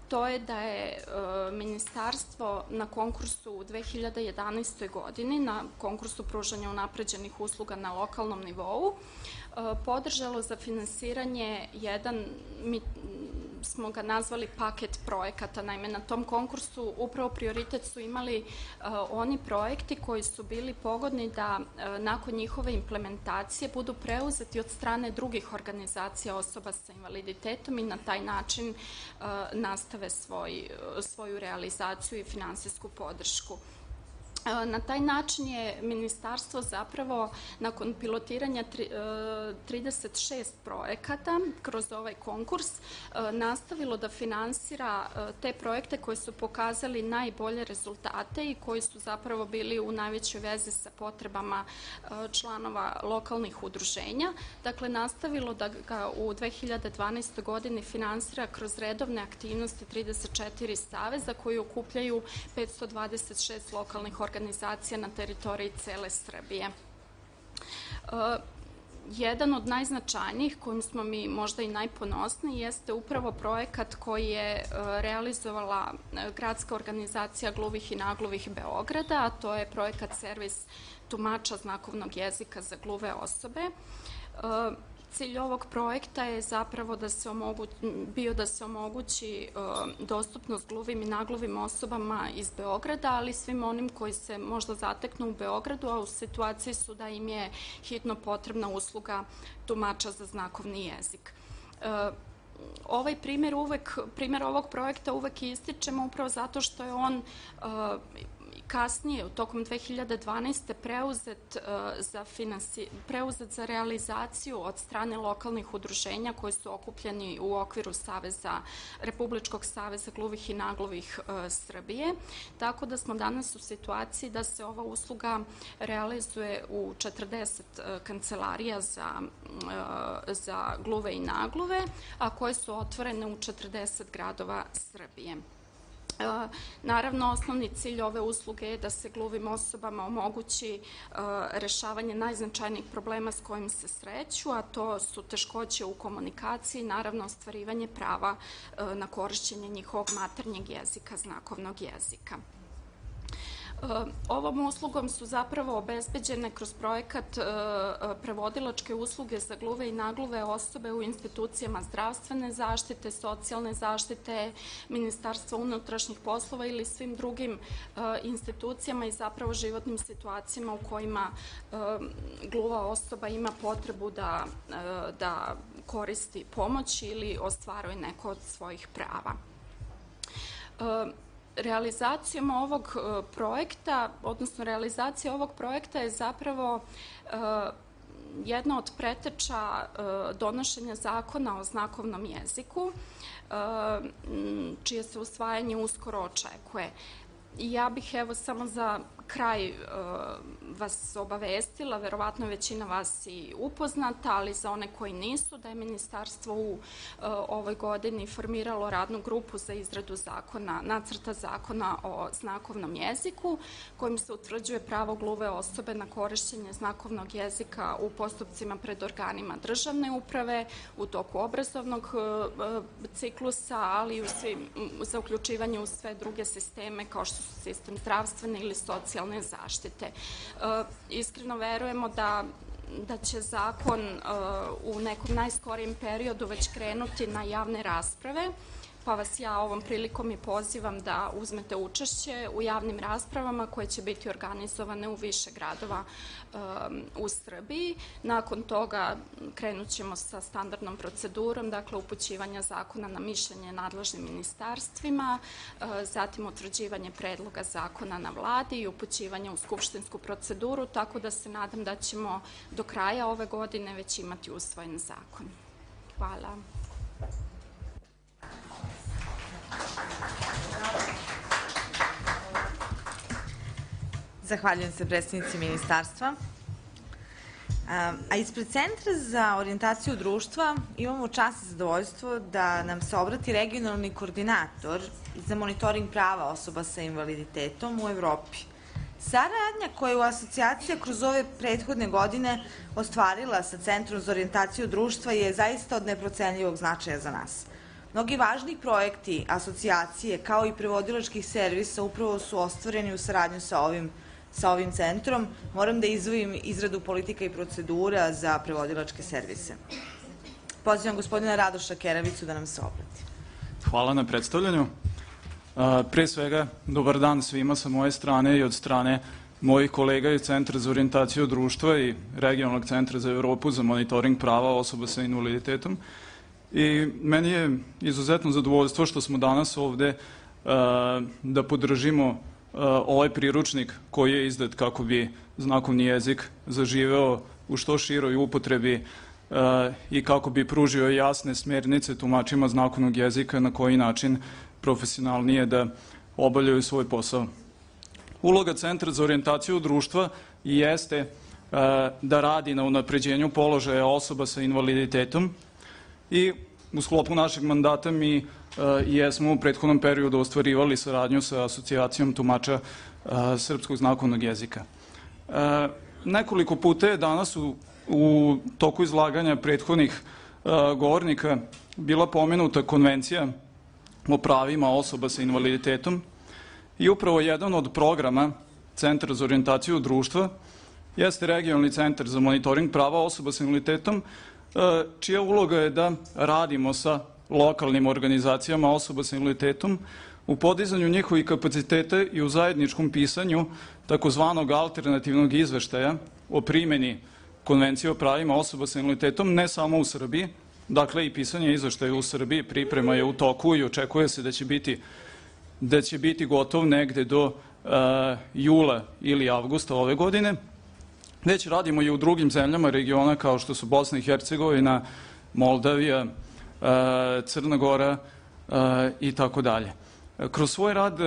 to je da je ministarstvo na konkursu u 2011. godini, na konkursu pružanja unapređenih usluga na lokalnom nivou, podržalo za finansiranje jedan, mi smo ga nazvali paket projekata. Naime, na tom konkursu upravo prioritet su imali oni projekti koji su bili pogodni da nakon njihove implementacije budu preuzeti od strane drugih organizacija osoba sa invaliditetom i na taj način nastave svoju realizaciju i finansijsku podršku. Na taj način je ministarstvo zapravo nakon pilotiranja 36 projekata kroz ovaj konkurs nastavilo da finansira te projekte koji su pokazali najbolje rezultate i koji su zapravo bili u najvećoj vezi sa potrebama članova lokalnih udruženja. Dakle, nastavilo da ga u 2012. godini finansira kroz redovne aktivnosti 34 saveza koji okupljaju 526 lokalnih organizacija na teritoriji cele Srbije. Jedan od najznačajnijih, kojim smo mi možda i najponosniji, jeste upravo projekat koji je realizovala Gradska organizacija gluvih i nagluvih Beograda, a to je projekat Servis tumača znakovnog jezika za gluve osobe. Cilj ovog projekta je zapravo bio da se omogući dostupnost gluvim i nagluvim osobama iz Beograda, ali svim onim koji se možda zateknu u Beogradu, a u situaciji su da im je hitno potrebna usluga tumača za znakovni jezik. Ovaj primer ovog projekta uvek ističemo upravo zato što je on kasnije, u tokom 2012. preuzet za realizaciju od strane lokalnih udruženja koji su okupljeni u okviru Republičkog saveza gluvih i nagluvih Srbije. Tako da smo danas u situaciji da se ova usluga realizuje u 40 kancelarija za gluve i nagluve, a koje su otvorene u 40 gradova Srbije. Naravno, osnovni cilj ove usluge je da se gluvim osobama omogući rešavanje najznačajnijih problema s kojim se sreću, a to su teškoće u komunikaciji, naravno ostvarivanje prava na korišćenje njihovog maternjeg jezika, znakovnog jezika. Ovom uslugom su zapravo obezbeđene kroz projekat prevodilačke usluge za gluve i nagluve osobe u institucijama zdravstvene zaštite, socijalne zaštite, Ministarstva unutrašnjih poslova ili svim drugim institucijama i zapravo životnim situacijama u kojima gluva osoba ima potrebu da koristi pomoć ili ostvaruje neko od svojih prava. Realizacijom ovog projekta, odnosno realizacija ovog projekta je zapravo jedna od preteča donošenja zakona o znakovnom jeziku, čije se usvajanje uskoro očekuje. Ja bih evo samo za kraj vas obavestila, verovatno je većina vas i upoznata, ali za one koji nisu, da je ministarstvo u ovoj godini formiralo radnu grupu za izradu nacrta zakona o znakovnom jeziku, kojim se utvrđuje pravo gluve osobe na korišćenje znakovnog jezika u postupcima pred organima državne uprave, u toku obrazovnog ciklusa, ali i za uključivanje u sve druge sisteme kao što su sistem zdravstvene ili socijalne zaštite. Iskreno verujemo da će zakon u nekom najskorijem periodu već krenuti na javne rasprave, pa vas ja ovom prilikom i pozivam da uzmete učešće u javnim raspravama koje će biti organizovane u više gradova u Srbiji. Nakon toga krenut ćemo sa standardnom procedurom, dakle upućivanja zakona na mišljenje nadležnim ministarstvima, zatim utvrđivanje predloga zakona na vladi i upućivanje u skupštinsku proceduru, tako da se nadam da ćemo do kraja ove godine već imati usvojen zakon. Hvala.
Zahvaljujem se predstavnici ministarstva. A ispred Centra za orijentaciju društva imamo čast i zadovoljstvo da nam se obrati regionalni koordinator za monitoring prava osoba sa invaliditetom u Evropi, Saradnja koju asocijacija kroz ove prethodne godine ostvarila sa Centrom za orijentaciju društva je zaista od neprocenljivog značaja za nas. Mnogi važni projekti asocijacije kao i prevodilačkih servisa upravo su ostvareni u saradnju sa ovim centrom. Moram da izdvojim izradu politika i procedura za prevodilačke servise. Pozivam gospodina Radoša Keravicu da nam se obrati.
Hvala na predstavljanju. Pre svega, dobar dan svima sa moje strane i od strane mojih kolega iz Centra za orijentaciju društva i Regionalnog centra za Evropu za monitoring prava osoba sa invaliditetom. I meni je izuzetno zadovoljstvo što smo danas ovde da podržimo ovaj priručnik koji je izdat kako bi znakovni jezik zaživeo u što široj upotrebi i kako bi pružio jasne smernice tumačima znakovnog jezika na koji način profesionalnije da obavljaju svoj posao. Uloga Centra za orijentaciju društva jeste da radi na unapređenju položaja osoba sa invaliditetom i u sklopu našeg mandata mi jesmo u prethodnom periodu ostvarivali saradnju sa Asocijacijom tumača srpskog znakovnog jezika. Nekoliko puta je danas u toku izlaganja prethodnih govornika bila pomenuta Konvencija o pravima osoba sa invaliditetom i upravo jedan od programa Centra za orijentaciju društva jeste Regionalni centar za monitoring prava osoba sa invaliditetom, čija uloga je da radimo sa lokalnim organizacijama osoba sa invaliditetom u podizanju njihovih kapaciteta i u zajedničkom pisanju takozvanog alternativnog izveštaja o primjeni Konvencije o pravima osoba sa invaliditetom ne samo u Srbiji, dakle i pisanje izveštaja u Srbiji, priprema je u toku i očekuje se da će biti gotov negde do jula ili avgusta ove godine. Već radimo i u drugim zemljama regiona kao što su Bosna i Hercegovina, Moldavija, Crna Gora i tako dalje. Kroz svoj rad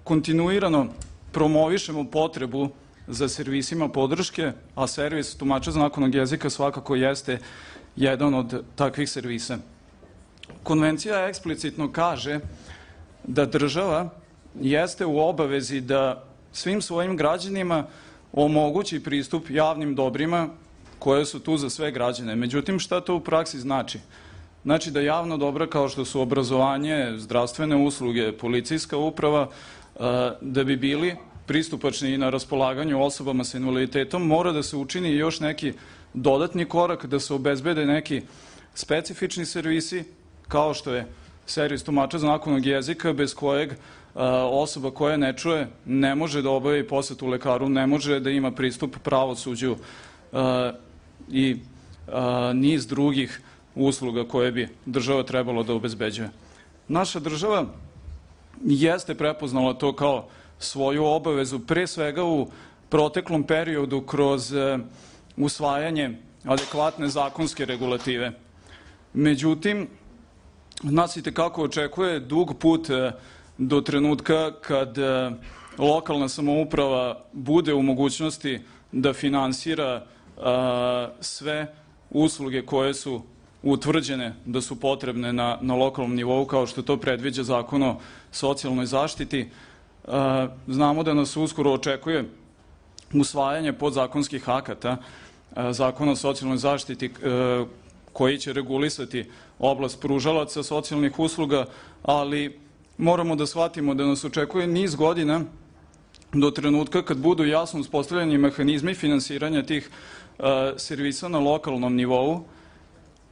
kontinuirano promovišemo potrebu za servisima podrške, a servis tumača znakovnog jezika svakako jeste jedan od takvih servisa. Konvencija eksplicitno kaže da država jeste u obavezi da svim svojim građanima omogući pristup javnim dobrima koje su tu za sve građane. Međutim, šta to u praksi znači? Znači da javna dobra kao što su obrazovanje, zdravstvene usluge, policijska uprava, da bi bili pristupačni i na raspolaganju osobama sa invaliditetom, mora da se učini još neki dodatni korak, da se obezbede neki specifični servisi, kao što je servis tumača znakovnog jezika, bez kojeg osoba koja ne čuje ne može da obavi posetu lekaru, ne može da ima pristup pravosuđu i niz drugih usluga koje bi država trebalo da obezbeđuje. Naša država jeste prepoznala to kao svoju obavezu, pre svega u proteklom periodu kroz usvajanje adekvatne zakonske regulative. Međutim, nas i tekako očekuje dug put do trenutka kad lokalna samouprava bude u mogućnosti da finansira sve usluge koje su utvrđene da su potrebne na lokalnom nivou, kao što to predviđa Zakon o socijalnoj zaštiti. Znamo da nas uskoro očekuje usvajanje podzakonskih akata Zakona o socijalnoj zaštiti koji će regulisati oblast pružalaca socijalnih usluga, ali moramo da shvatimo da nas očekuje niz godina do trenutka kad budu jasno uspostavljeni mehanizmi finansiranja tih servisa na lokalnom nivou,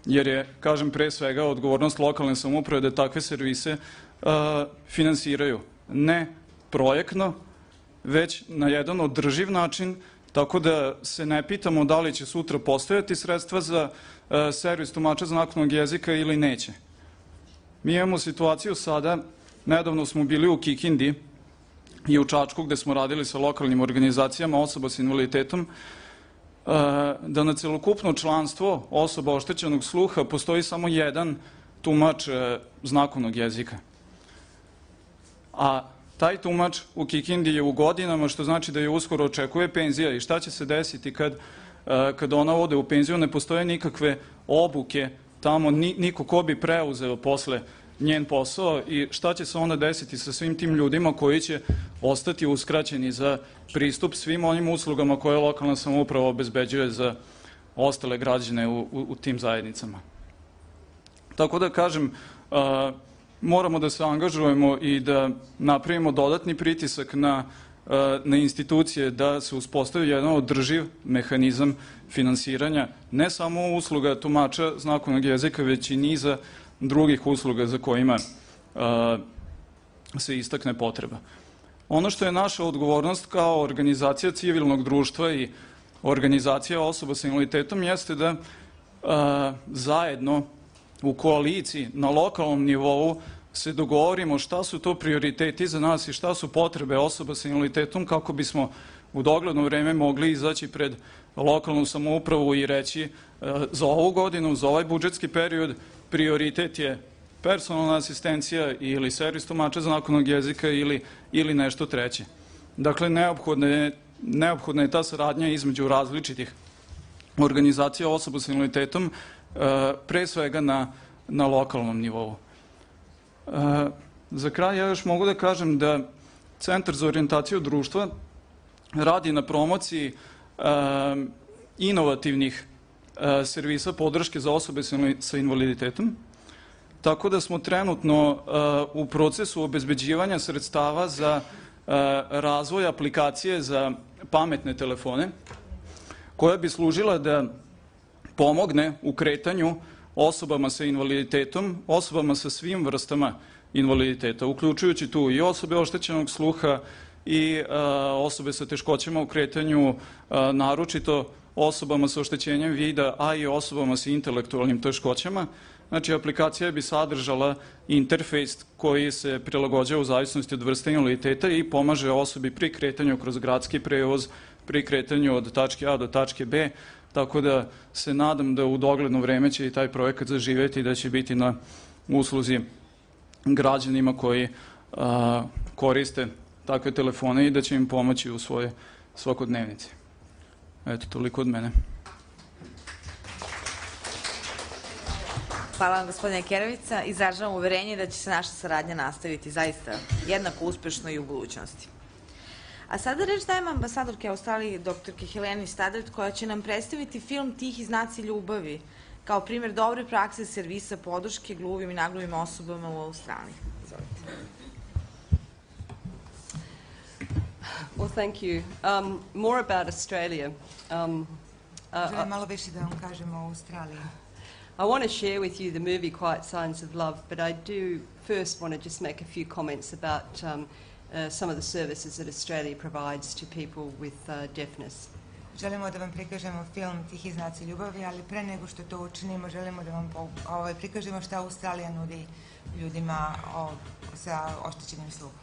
jer je, kažem, pre svega odgovornost lokalne samouprave da takve servise finansiraju. Ne projektno, već na jedan održiv način, tako da se ne pitamo da li će sutra postojati sredstva za servis tumača znakovnog jezika ili neće. Mi imamo situaciju sada, nedavno smo bili u Kikindi i u Čačku gde smo radili sa lokalnim organizacijama osoba sa invaliditetom, da na celokupno članstvo osoba oštećenog sluha postoji samo jedan tumač znakovnog jezika. A taj tumač u Kikindi je u godinama, što znači da je uskoro očekuje penzija. I šta će se desiti kad ona ode u penziju? Ne postoje nikakve obuke tamo, niko ko bi preuzeo posle njen posao i šta će se onda desiti sa svim tim ljudima koji će ostati uskraćeni za pristup svim onim uslugama koje lokalna samouprava obezbeđuje za ostale građane u tim zajednicama. Tako da kažem, moramo da se angažujemo i da napravimo dodatni pritisak na institucije da se uspostavi jedan održiv mehanizam finansiranja ne samo usluga tumača znakovnog jezika, već i niza drugih usluga za kojima se istakne potreba. Ono što je naša odgovornost kao organizacija civilnog društva i organizacija osoba sa invaliditetom jeste da zajedno u koaliciji na lokalnom nivou se dogovorimo šta su to prioriteti za nas i šta su potrebe osoba sa invaliditetom kako bismo u dogledno vreme mogli izaći pred lokalnu samoupravu i reći za ovu godinu, za ovaj budžetski period prioritet je personalna asistencija ili servis tumača znakovnog jezika ili nešto treće. Dakle, neophodna je ta saradnja između različitih organizacija osoba sa invaliditetom, pre svega na lokalnom nivou. Za kraj ja još mogu da kažem da Centar za orijentaciju društva radi na promociji inovativnih servisa podrške za osobe sa invaliditetom, tako da smo trenutno u procesu obezbeđivanja sredstava za razvoj aplikacije za pametne telefone, koja bi služila da pomogne u kretanju osobama sa invaliditetom, osobama sa svim vrstama invaliditeta, uključujući tu i osobe oštećenog sluha i osobe sa teškoćama u kretanju, naročito osobama sa oštećenjem vida, a i osobama sa intelektualnim teškoćama. Znači, aplikacija bi sadržala interfejs koji se prilagođava u zavisnosti od vrste invaliditeta i pomaže osobi pri kretanju kroz gradski prevoz, pri kretanju od tačke A do tačke B, tako da se nadam da u dogledno vreme će i taj projekat zaživeti i da će biti na usluzi građanima koji koriste takve telefone i da će im pomoći u svoje svakodnevnici. Eto, toliko od mene.
Hvala vam, gospodine Kerevica. Izražavam uverenje da će se naša saradnja nastaviti zaista jednako uspešno i u budućnosti. A sada reč dajem ambasadorke Australije, doktorke Heleni Stadert, koja će nam predstaviti film Tihi znaci ljubavi, kao primjer dobre prakse servisa podrške gluvim i nagluvim osobama u Australiji. Izvolite.
Well, thank you. More about Australia.
Želim malo više da vam kažem o Australiji.
I want to share with you the movie Quiet Signs of Love, but I do first want to just make a few comments about some of the services that Australia provides to people with deafness.
Želimo da vam prikažemo film Tihi znaci ljubavi, ali pre nego što to učinimo, želimo da vam prikažemo šta Australija nudi ljudima sa oštećenim sluhom.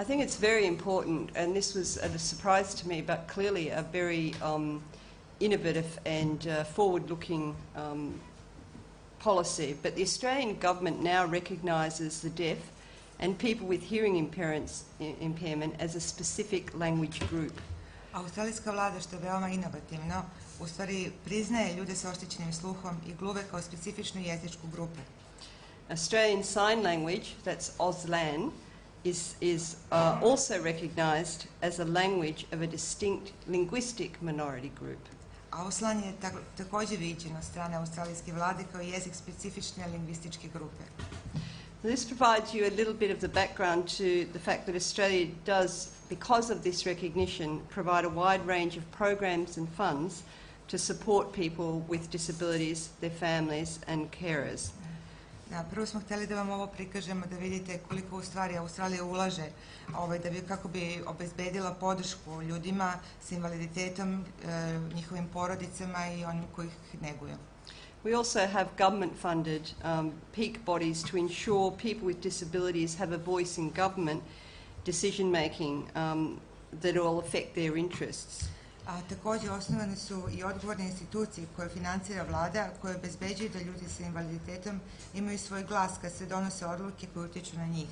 I think it's very important, and this was a surprise to me, but clearly a very innovative and forward-looking policy. But the Australian government now recognises the deaf and people with hearing impairment as a specific language group.
Australijska vlada, što je veoma inovativno, u stvari priznaje ljude sa oštećenim sluhom i gluve kao specifičnu jezičku grupu.
Australian Sign Language, that's Auslan, is also recognised as a language of a distinct linguistic minority group.
Auslan je također viđen od strane australijske vlade kao jezik specifične lingvističke grupe.
This provides you a little bit of the background to the fact that Australia does, because of this recognition, provide a wide range of programs and funds to support people with disabilities, their families and carers.
Prvo smo htjeli da vam ovo prikažemo, da vidite koliko u stvari Australija ulaže kako bi obezbedila podršku ljudima s invaliditetom, njihovim porodicama i onim koji ih neguju.
We also have government-funded peak bodies to ensure people with disabilities have a voice in government decision-making that will affect their interests.
A također osnovane su i odgovorne institucije koje financira vlada, koje obezbeđuju da ljudi sa invaliditetom imaju svoj glas kad se donose odluke koje utiču na njih.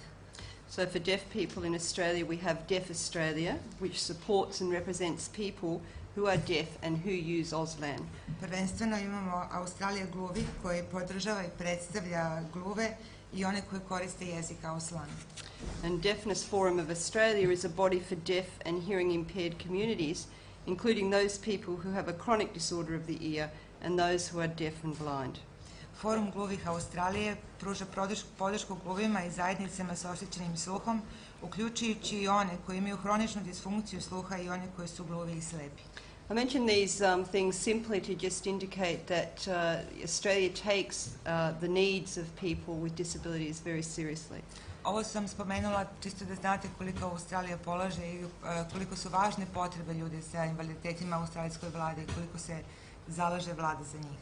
So for deaf people in Australia, we have Deaf Australia, which supports and represents people who are deaf and who use Auslan.
Prvenstveno imamo Australija gluvi koji podržava i predstavlja gluve i one koje koriste jezik kao slang.
And Deafness Forum of Australia is a body for deaf and hearing impaired communities, including those people who have a chronic disorder of the ear and those who are deaf and blind.
Forum gluvih Australije pruža podršku gluvima i zajednicama sa oštećenim sluhom, uključujući i one koji imaju hroničnu disfunkciju sluha i one koji su gluvi i slepi.
I mention these things simply to just indicate that Australia takes the needs of people with disabilities very seriously.
Ovo sam spomenula čisto da znate koliko Australija polaže i koliko su važne potrebe ljudi sa invaliditetima u australijskoj vladi i koliko se zalaže vlada za njih.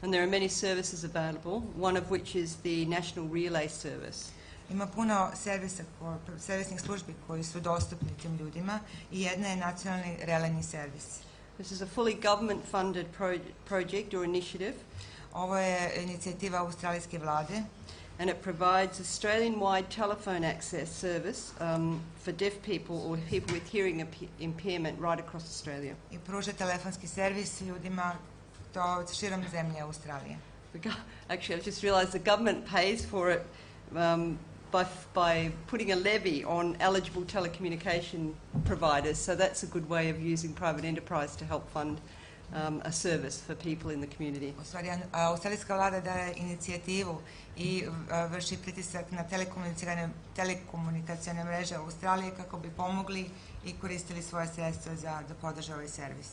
And there are many services available, one of which is the National Relay Service.
Ima puno servisnih službi koji su dostupni tim ljudima i jedna je nacionalni relejni servis.
This is a fully government-funded project or initiative.
Ovo je inicijativa australijske vlade.
And it provides Australian-wide telephone access service for deaf people or people with hearing impairment right across Australia.
I pruža telefonski servis ljudima to širom zemlje Australije.
Actually, I just realised the government pays for it by putting a levy on eligible telecommunication providers, so that's a good way of using private enterprise to help fund a service for people in the community.
U stvari, australijska vlada daje inicijativu i vrši pritisak na telekomunikacione mreže Australije kako bi pomogli i koristili svoje sredstva da podrže ovaj servis.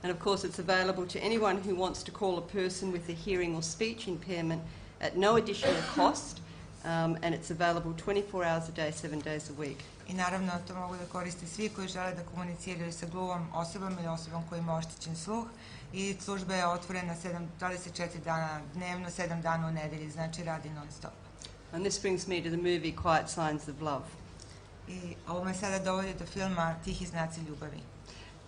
And of course it's available to anyone who wants to call a person with a hearing or speech impairment at no additional cost, and it's available 24 hours a day, 7 days a week.
I naravno to mogu da koriste svi koji žele da komuniciraju sa gluvom osobom ili osobom koji ima oštećen sluh i služba je otvorena 24 dana dnevno, 7 dana u nedelji, znači radi non stop.
And this brings me to the movie Quiet Signs of Love.
I ovo me sada dovodi do filma Tihi znaci ljubavi.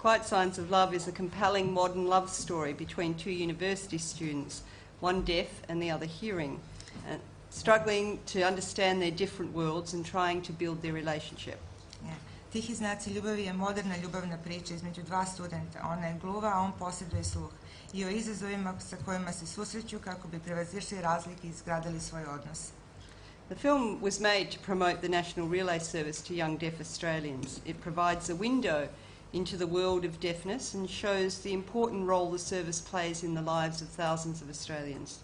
Quiet Signs of Love is a compelling modern love story between two university students, one deaf and the other hearing, struggling to understand their different worlds and trying to build their relationship.
Tihi znaci ljubavi je moderna ljubavna priča između dva studenta. Ona je gluva, a on posjeduje sluh. I o izazovima sa kojima se susreću kako bi prevazišli razlike i izgradili svoj odnos.
The film was made to promote the National Relay Service to young deaf Australians. It provides a window into the world of deafness and shows the important role the service plays in the lives of thousands of Australians.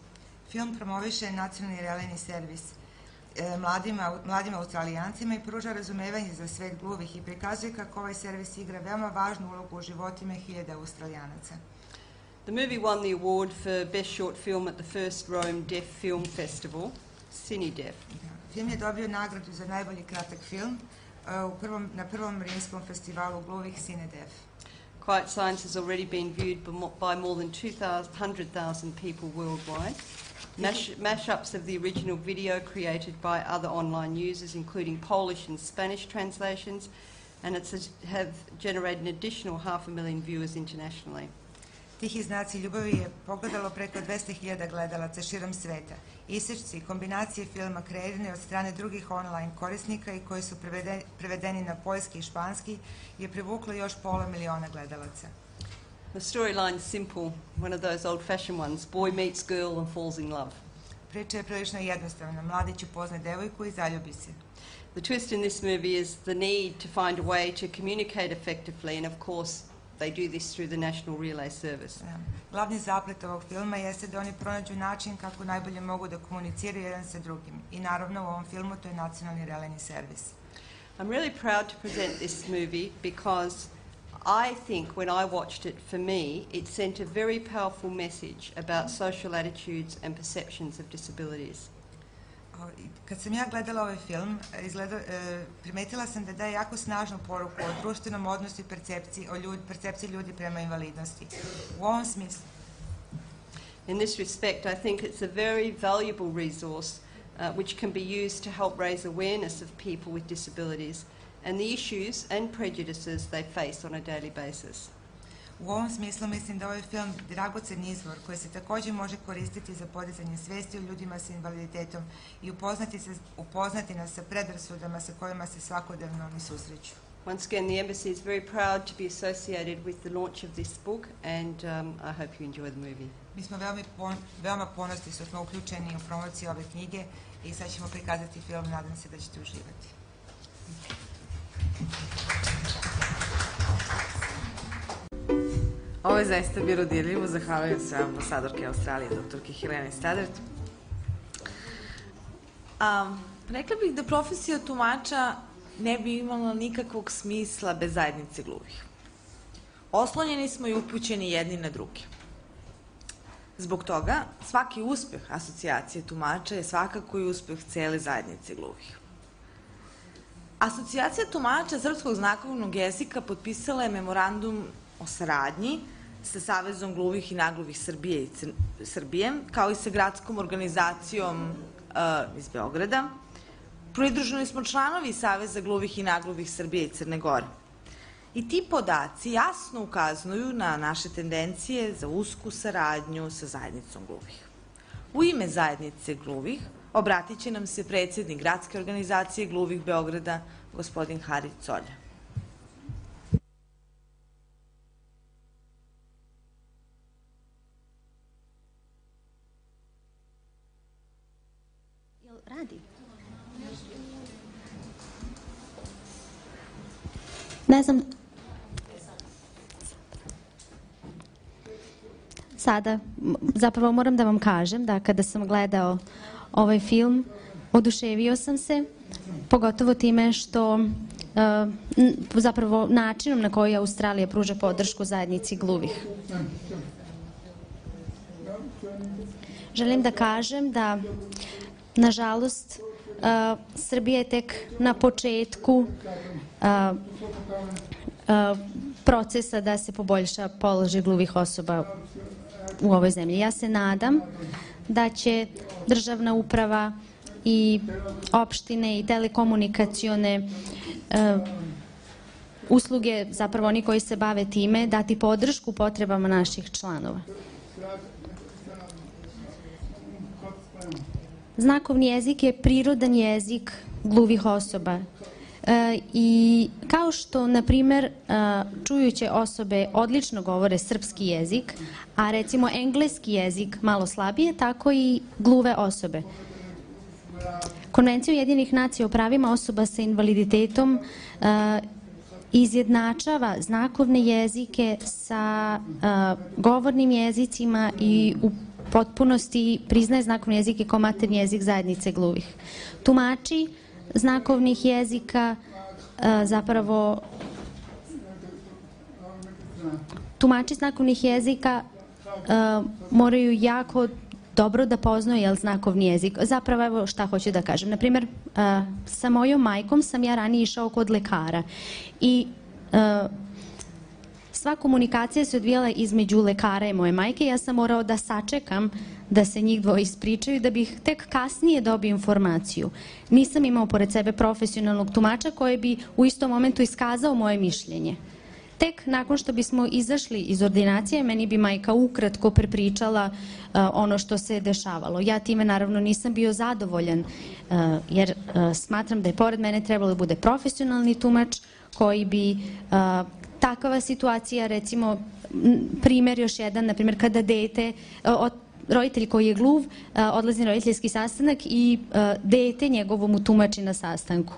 Film promoviše nacionalni relejni servis mladim Australijancima i pruža razumevanje za svet gluvih i prikazuje kako ovaj servis igra veoma važnu ulogu u životima hiljada Australijanaca.
The movie won the award for Best Short Film at the first Rome Deaf Film Festival, CineDeaf.
Film je dobio nagradu za najbolji kratak film na prvom rimskom festivalu gluvih CineDeaf.
Quiet Signs has already been viewed by more than 200,000 people worldwide. Mashups of the original video created by other online users, including Polish and Spanish translations, and have generated an additional 500,000 viewers internationally.
Tihi znaci ljubavi je pogledalo preko 200.000 gledalaca širom sveta. Isečci i kombinacije filma kreirane od strane drugih online korisnika i koji su prevedeni na poljski i španski je privuklo još 500,000 gledalaca.
The storyline is simple, one of those old-fashioned ones. Boy meets girl and falls in love.
Priča je prilično jednostavna. Mladić upozna devojku i zaljubi se.
The twist in this movie is the need to find a way to communicate effectively, and of course they do this through the National Relay Service.
Glavni zaplet ovog filma jeste da oni pronađu način kako najbolje mogu da komuniciraju jedan sa drugim. I naravno u ovom filmu to je nacionalni relejni servis.
I'm really proud to present this movie because I think when I watched it, for me, it sent a very powerful message about social attitudes and perceptions of disabilities.
Kad sam ja gledala ovaj film, primetila sam da daje jako snažnu poruku o društvenom odnosu i percepciji ljudi prema invalidnosti. U ovom smislu.
In this respect, I think it's a very valuable resource which can be used to help raise awareness of people with disabilities and the issues and prejudices they face on a daily basis.
U ovom smislu mislim da ovaj film dragocen izvor koji se također može koristiti za podizanje svesti o ljudima sa invaliditetom i upoznati nas sa predrasudama sa kojima se svakodnevno oni susreću.
Once again, the Embassy is very proud to be associated with the launch of this book, and I hope you enjoy the movie.
Mi smo veoma ponosni što smo uključeni u promociju ove knjige i sad ćemo prikazati film, nadam se da ćete uživati.
Ovo je zaista bilo dirljivo, zahvaljujem se ambasadorke Australije, doktorki Heleni Stoddart. Rekla bih da profesija tumača ne bi imala nikakvog smisla bez zajednice gluvih. Oslonjeni smo i upućeni jedni na druge. Zbog toga, svaki uspeh asocijacije tumača je svakako i uspeh cele zajednice gluvih. Asocijacija tumača srpskog znakovnog jezika potpisala je memorandum o saradnji sa Savezom gluvih i nagluvih Srbije, kao i sa gradskom organizacijom iz Beograda. Pridruženi smo članovi Saveza gluvih i nagluvih Srbije i Crne Gore. I ti podaci jasno ukazuju na naše tendencije za usku saradnju sa zajednicom gluvih. U ime zajednice gluvih obratit će nam se predsjednik Gradske organizacije gluvih Beograda, gospodin Hari Colja.
Radi. Ne znam, sada zapravo moram da vam kažem da kada sam gledao ovaj film, oduševio sam se, pogotovo time što zapravo načinom na koji Australija pruža podršku zajednici gluvih. Želim da kažem da, nažalost, Srbija je tek na početku procesa da se poboljša položaj gluvih osoba u ovoj zemlji. Ja se nadam da će državna uprava i opštine i telekomunikacione usluge, zapravo oni koji se bave time, dati podršku potrebama naših članova. Znakovni jezik je prirodan jezik gluvih osoba. I kao što, na primer, čujuće osobe odlično govore srpski jezik, a recimo engleski jezik malo slabije, tako i gluve osobe. Konvencija Ujedinjenih nacija o pravima osoba sa invaliditetom izjednačava znakovne jezike sa govornim jezicima i u potpunosti priznaje znakovni jezik kao maternji jezik zajednice gluvih. Tumači znakovnih jezika zapravo tumači znakovnih jezika moraju jako dobro da poznaju znakovni jezik. Zapravo, evo šta hoću da kažem. Naprimjer, sa mojom majkom sam ja ranije išao kod lekara i sva komunikacija se odvijala između lekara i moje majke. Ja sam morao da sačekam da se njih dvoje ispričaju, da bih tek kasnije dobio informaciju. Nisam imao pored sebe profesionalnog tumača koji bi u istom momentu iskazao moje mišljenje. Tek nakon što bismo izašli iz ordinacije, meni bi majka ukratko prepričala ono što se dešavalo. Ja time naravno nisam bio zadovoljan, jer smatram da je pored mene trebalo da bude profesionalni tumač koji bi takva situacija, recimo, primer još jedan, na primjer, kada dete, roditelj koji je gluv, odlazi na roditeljski sastanak i dete njegovo mu tumači na sastanku.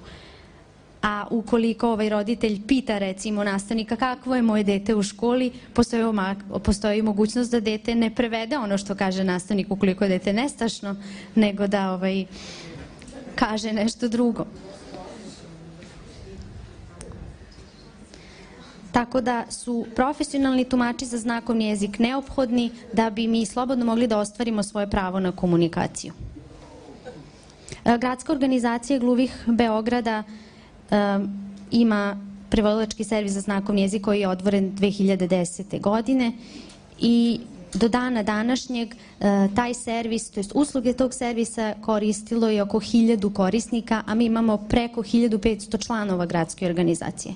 A ukoliko ovaj roditelj pita, recimo, nastavnika kakvo je moje dete u školi, postoji mogućnost da dete ne prevede ono što kaže nastavnik ukoliko je dete nestašno, nego da kaže nešto drugo. Tako da su profesionalni tumači za znakovni jezik neophodni da bi mi slobodno mogli da ostvarimo svoje pravo na komunikaciju. Gradska organizacija gluvih Beograda ima prevodilački servis za znakovni jezik koji je otvoren 2010. godine i do dana današnjeg taj servis, to jest usluge tog servisa koristilo je oko 1000 korisnika, a mi imamo preko 1500 članova gradske organizacije.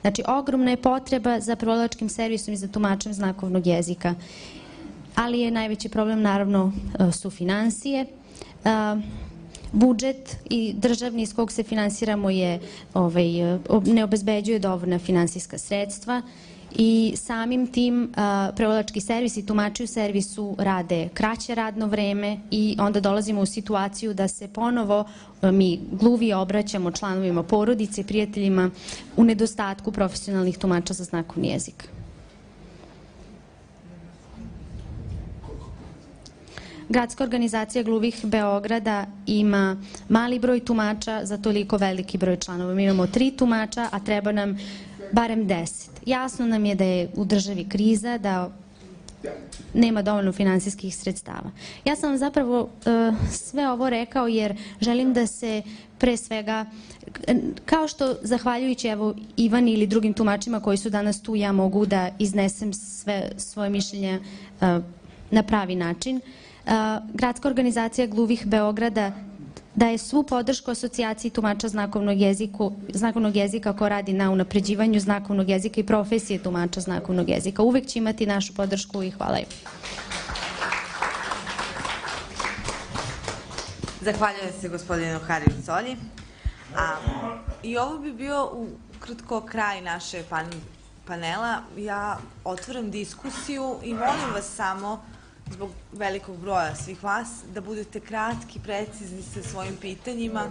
Znači, ogromna je potreba za prevodilačkim servisom i za tumačem znakovnog jezika, ali je najveći problem naravno su finansije. budžet i državni iz kog se finansiramo ne obezbeđuje dovoljna finansijska sredstva i samim tim prevodilački servis i tumači u servisu rade kraće radno vreme i onda dolazimo u situaciju da se ponovo mi gluvi obraćamo članovima porodice i prijateljima u nedostatku profesionalnih tumača za znakovni jezik. Gradska organizacija gluvih Beograda ima mali broj tumača za toliko veliki broj članova. Mi imamo 3 tumača, a treba nam barem 10. Jasno nam je da je u državi kriza, da nema dovoljno finansijskih sredstava. Ja sam vam zapravo sve ovo rekao jer želim da se pre svega, kao što zahvaljujući evo Ivani ili drugim tumačima koji su danas tu, ja mogu da iznesem sve svoje mišljenje na pravi način. Gradska organizacija gluvih Beograda daje svu podršku asocijaciji tumača znakovnog jezika ko radi na unapređivanju znakovnog jezika i profesije tumača znakovnog jezika. Uvek će imati našu podršku i hvala im.
Zahvaljujem se gospodinu Hariju Colji. I ovo bi bio ukratko kraj naše panela. Ja otvaram diskusiju i molim vas samo zbog velikog broja svih vas, da budete kratki, precizni sa svojim pitanjima.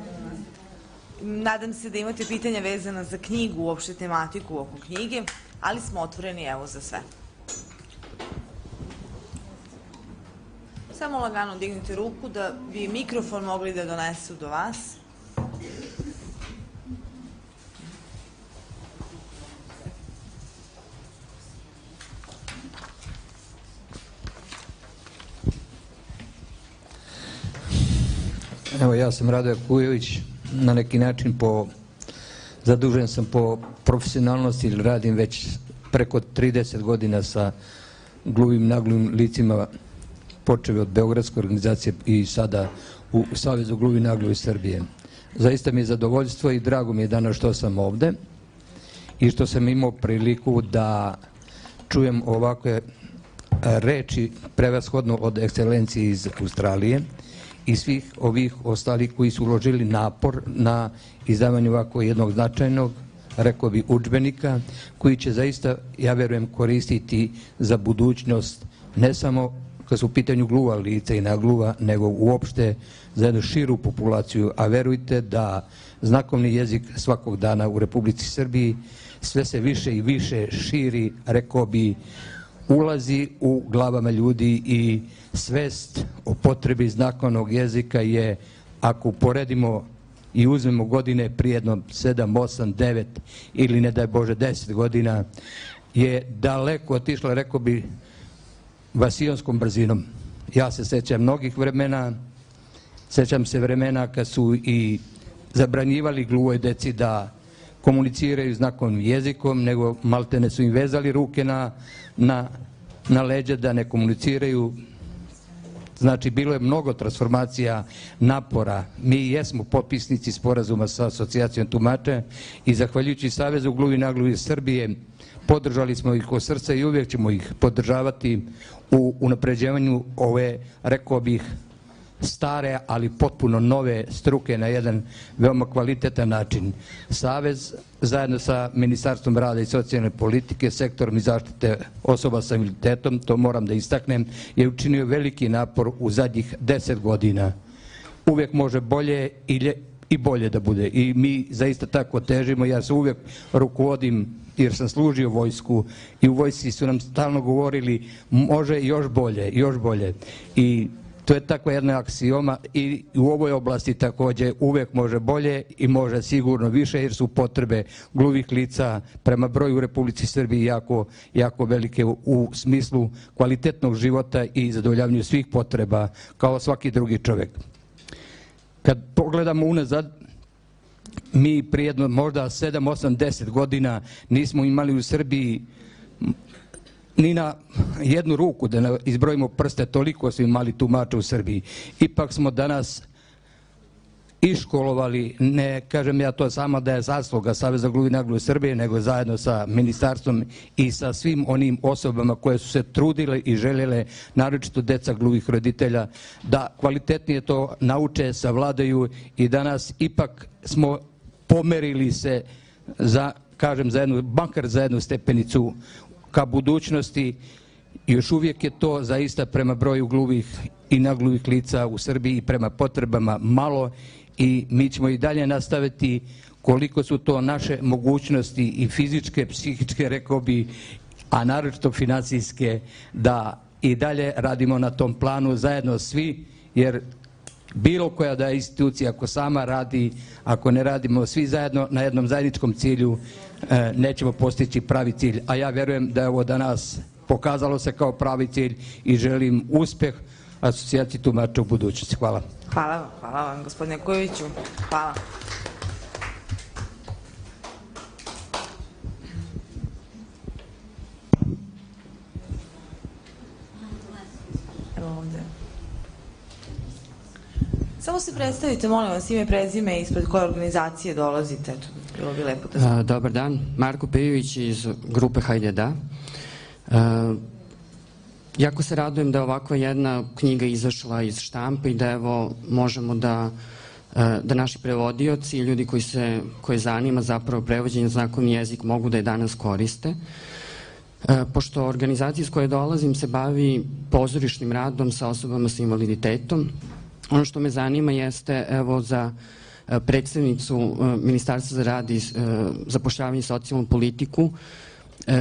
Nadam se da imate pitanja vezana za knjigu, uopšte tematiku oko knjige, ali smo otvoreni evo za sve. Samo lagano dignite ruku da bi mikrofon mogli da donesu do vas.
Evo, ja sam Radoje Kujović, na neki način zadužen sam po profesionalnosti ili radim već preko 30 godina sa gluvim nagluhim licima, počeo od Beogradske organizacije i sada u Savezu gluvih nagluhih Srbije. Zaista mi je zadovoljstvo i drago mi je danas što sam ovde i što sam imao priliku da čujem ovakve reči prevashodno od ekscelencije iz Australije i svih ovih ostalih koji su uložili napor na izdavanju ovako jednog značajnog, rekao bi, udžbenika, koji će zaista, ja verujem, koristiti za budućnost, ne samo kad su u pitanju gluva lica i nagluva, nego uopšte za jednu širu populaciju, a verujte da znakovni jezik svakog dana u Republici Srbiji sve se više i više širi, rekao bi, ulazi u glavama ljudi i svest o potrebi znakovnog jezika je, ako uporedimo i uzmemo godine prije jedno 7, 8, 9 ili ne daj Bože 10 godina, je daleko otišla, rekao bi, vasionskom brzinom. Ja se sećam mnogih vremena, sećam se vremena kad su i zabranjivali gluvoj deci da komuniciraju znakovnim jezikom, nego maltene su im vezali ruke na leđa da ne komuniciraju. Znači, bilo je mnogo transformacija, napora. Mi jesmo potpisnici sporazuma sa asocijacijom tumača i zahvaljujući Savezu gluvih nagluhih Srbije podržali smo ih od srca i uvijek ćemo ih podržavati u unapređivanju ove, rekao bih, stare, ali potpuno nove struke na jedan veoma kvalitetan način. Savez, zajedno sa Ministarstvom rada i socijalne politike, sektorom i zaštite osoba sa invaliditetom, to moram da istaknem, je učinio veliki napor u zadnjih 10 godina. Uvijek može bolje i bolje da bude. I mi zaista tako težimo. Ja se uvijek rukovodim, jer sam služio vojsku i u vojsci su nam stalno govorili može još bolje, još bolje. I to je takva jedna aksioma i u ovoj oblasti takođe uvek može bolje i može sigurno više, jer su potrebe gluvih lica prema broju u Republici Srbiji jako velike u smislu kvalitetnog života i zadovoljavanju svih potreba kao svaki drugi čovek. Kad pogledamo unazad, mi prije možda 7, 8, 10 godina nismo imali u Srbiji ni na jednu ruku, da izbrojimo prste, toliko smo imali tumača u Srbiji. Ipak smo danas iškolovali, ne kažem ja to samo da je zasluga Saveza gluvi nagluvi Srbije, nego zajedno sa ministarstvom i sa svim onim osobama koje su se trudile i željele, naročito deca gluvih roditelja, da kvalitetnije to nauče, savladaju i danas ipak smo pomerili se za, kažem, makar za jednu stepenicu ka budućnosti. Još uvijek je to zaista prema broju gluvih i nagluvih lica u Srbiji i prema potrebama malo i mi ćemo i dalje nastaviti koliko su to naše mogućnosti i fizičke, psihičke, rekao bi, a naročito financijske, da i dalje radimo na tom planu zajedno svi, jer bilo koja da je institucija, ako sama radi, ako ne radimo svi zajedno na jednom zajedničkom cilju, nećemo postići pravi cilj. A ja verujem da je ovo danas pokazalo se kao pravi cilj i želim uspeh asocijaciji tumača u budućnosti. Hvala.
Hvala vam, gospodine Kujoviću. Hvala. Evo ovde. Samo se predstavite, molim vas, ime, prezime i ispred koje organizacije dolazite. Eto, bilo bi lepo da znam.
Dobar dan, Marko Pejović iz grupe Hajde da. Jako se radujem da je ovakva jedna knjiga izašla iz štampe i da evo možemo da naši prevodioci i ljudi koje zanima zapravo prevođenje znakovni jezik mogu da je danas koriste. Pošto organizacija s koje dolazim se bavi pozorišnim radom sa osobama sa invaliditetom, ono što me zanima jeste evo za predstavnicu Ministarstva za rad i zapošljavanje i socijalnu politiku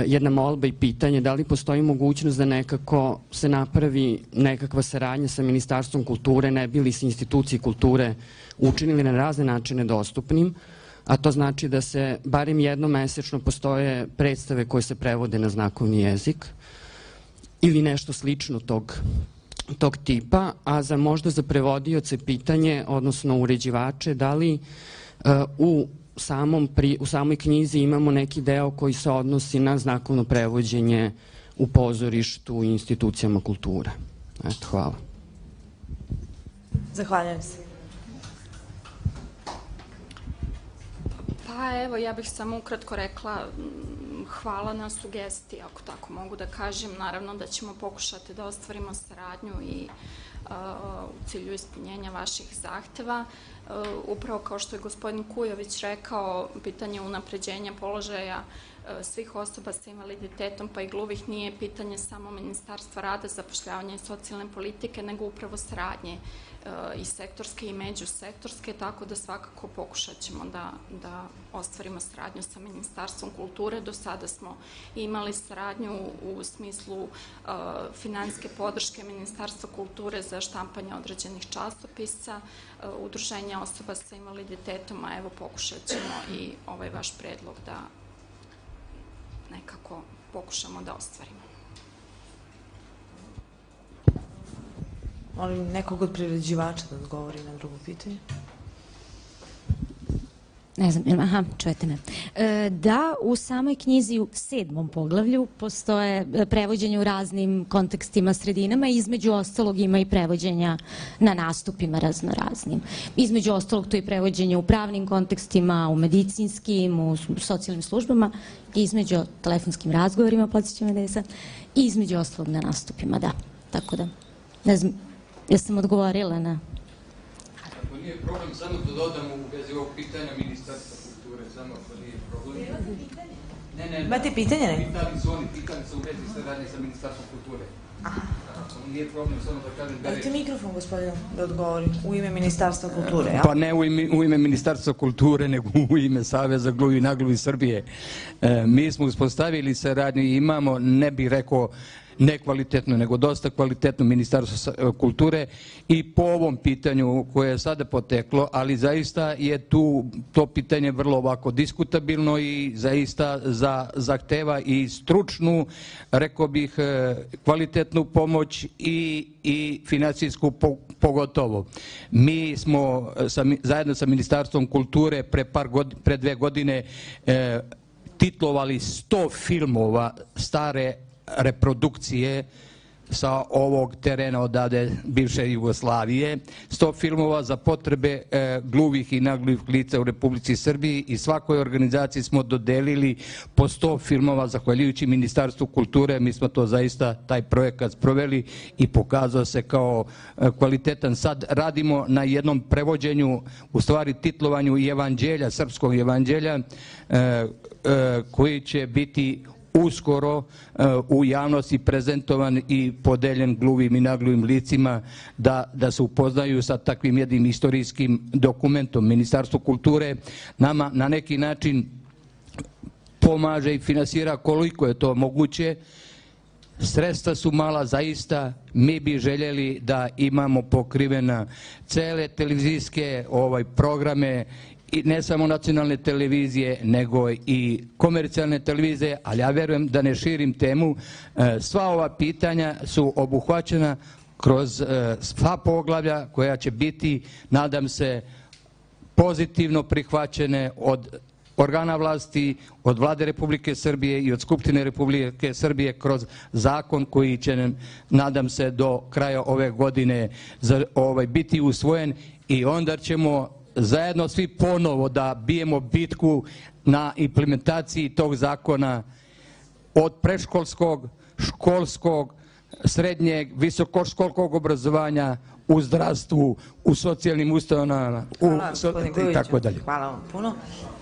jedna molba i pitanje da li postoji mogućnost da nekako se napravi nekakva saradnja sa Ministarstvom kulture, ne bi li se institucije kulture učinili na razne načine dostupnim, a to znači da se barem jednom mesečno postoje predstave koje se prevode na znakovni jezik ili nešto slično tog tipa, a možda za prevodioce pitanje, odnosno uređivače, da li u samoj knjizi imamo neki deo koji se odnosi na znakovno prevođenje u pozorištu i institucijama kulture. Eto, hvala.
Zahvaljujem se.
Pa evo, ja bih samo ukratko rekla hvala na sugestiji, ako tako mogu da kažem. Naravno da ćemo pokušati da ostvarimo saradnju i u cilju ispunjenja vaših zahteva. Upravo kao što je gospodin Kujović rekao, pitanje unapređenja položaja svih osoba sa invaliditetom pa i gluvih nije pitanje samo Ministarstva rada, zapošljavanja i socijalne politike, nego upravo saradnje i sektorske i međusektorske, tako da svakako pokušat ćemo da ostvarimo saradnju sa Ministarstvom kulture. Do sada smo imali saradnju u smislu finansijske podrške Ministarstva kulture za štampanje određenih časopisa, udruženja osoba sa invaliditetom, a evo pokušat ćemo i ovaj vaš predlog da nekako pokušamo da ostvarimo.
Molim nekog od priređivača da odgovori na drugo pitanje.
Ne znam, čujete me. Da, u samoj knjizi u 7. poglavlju postoje prevođenje u raznim kontekstima, sredinama, između ostalog ima i prevođenja na nastupima raznoraznim. Između ostalog to je prevođenje u pravnim kontekstima, u medicinskim, u socijalnim službama, između telefonskim razgovorima, podsjećam da je sad, i između ostalog na nastupima, da. Tako da, ne znam, ja sam odgovorila na...
Ako nije problem, samo da dodam u vezi ovog pitanja Ministarstva kulture, samo ako nije problem. Ne.
Imate pitanje?
Pitali su u vezi saradnje sa Ministarstvom kulture. Ako nije problem, samo da kažem da...
Dajte mikrofon, gospodinu, da odgovorim. U ime Ministarstva kulture, ja?
Pa ne u ime Ministarstva kulture, nego u ime Saveza gluvi nagluvi Srbije. Mi smo uspostavili saradnju i imamo, ne bih rekao, nekvalitetno, nego dosta kvalitetno Ministarstvo kulture i po ovom pitanju koje je sada poteklo, ali zaista je tu to pitanje vrlo ovako diskutabilno i zaista zahteva i stručnu, rekao bih, kvalitetnu pomoć i finansijsku pogotovo. Mi smo zajedno sa Ministarstvom kulture pre 2 godine titlovali 100 filmova stare reprodukcije sa ovog terena odavde bivše Jugoslavije, 100 filmova za potrebe gluvih i nagluvih lica u Republici Srbiji i svakoj organizaciji smo dodelili po 100 filmova zahvaljujući Ministarstvu kulture. Mi smo to zaista, taj projekat sproveli i pokazao se kao kvalitetan. Sad radimo na jednom prevođenju, u stvari titlovanju evanđelja, srpskog evanđelja, koji će biti uskoro u javnosti prezentovan i podeljen gluvim i nagluvim licima da se upoznaju sa takvim jednim istorijskim dokumentom. Ministarstvo kulture nama na neki način pomaže i finansira koliko je to moguće. Sredstva su mala zaista, mi bi željeli da imamo pokrivena cele televizijske programe, i ne samo nacionalne televizije, nego i komercijalne televizije, ali ja verujem da ne širim temu. Sva ova pitanja su obuhvaćena kroz sva poglavlja koja će biti, nadam se, pozitivno prihvaćene od organa vlasti, od Vlade Republike Srbije i od Skupštine Republike Srbije kroz zakon koji će, nadam se, do kraja ove godine biti usvojen i onda ćemo zajedno svi ponovo da bijemo bitku na implementaciji tog zakona od predškolskog, školskog, srednjeg, visokoškolskog obrazovanja, u zdravstvu, u socijalnim ustanovama i tako dalje.
Hvala vam puno.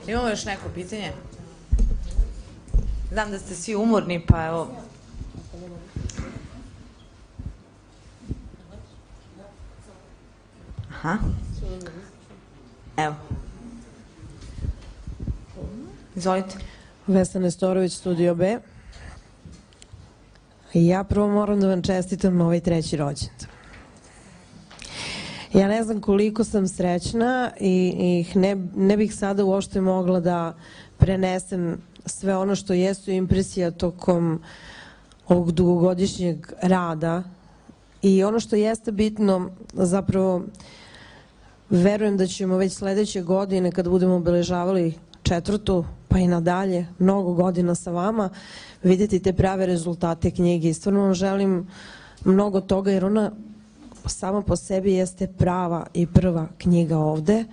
Imamo još neko pitanje? Znam da ste svi umorni, pa evo... Aha. Evo. Izvolite.
Vesna Nestorović, Studio B. Ja prvo moram da vam čestitam ovaj 3. rođendan. Ja ne znam koliko sam srećna i ne bih sada uopšte mogla da prenesem sve ono što jesu impresija tokom ovog dugogodišnjeg rada i ono što jeste bitno, zapravo verujem da ćemo već sledeće godine, kada budemo obeležavali 4. pa i nadalje, mnogo godina sa vama, videti te prave rezultate knjige. I stvarno vam želim mnogo toga, jer ona sama po sebi jeste prava i prva knjiga ovde,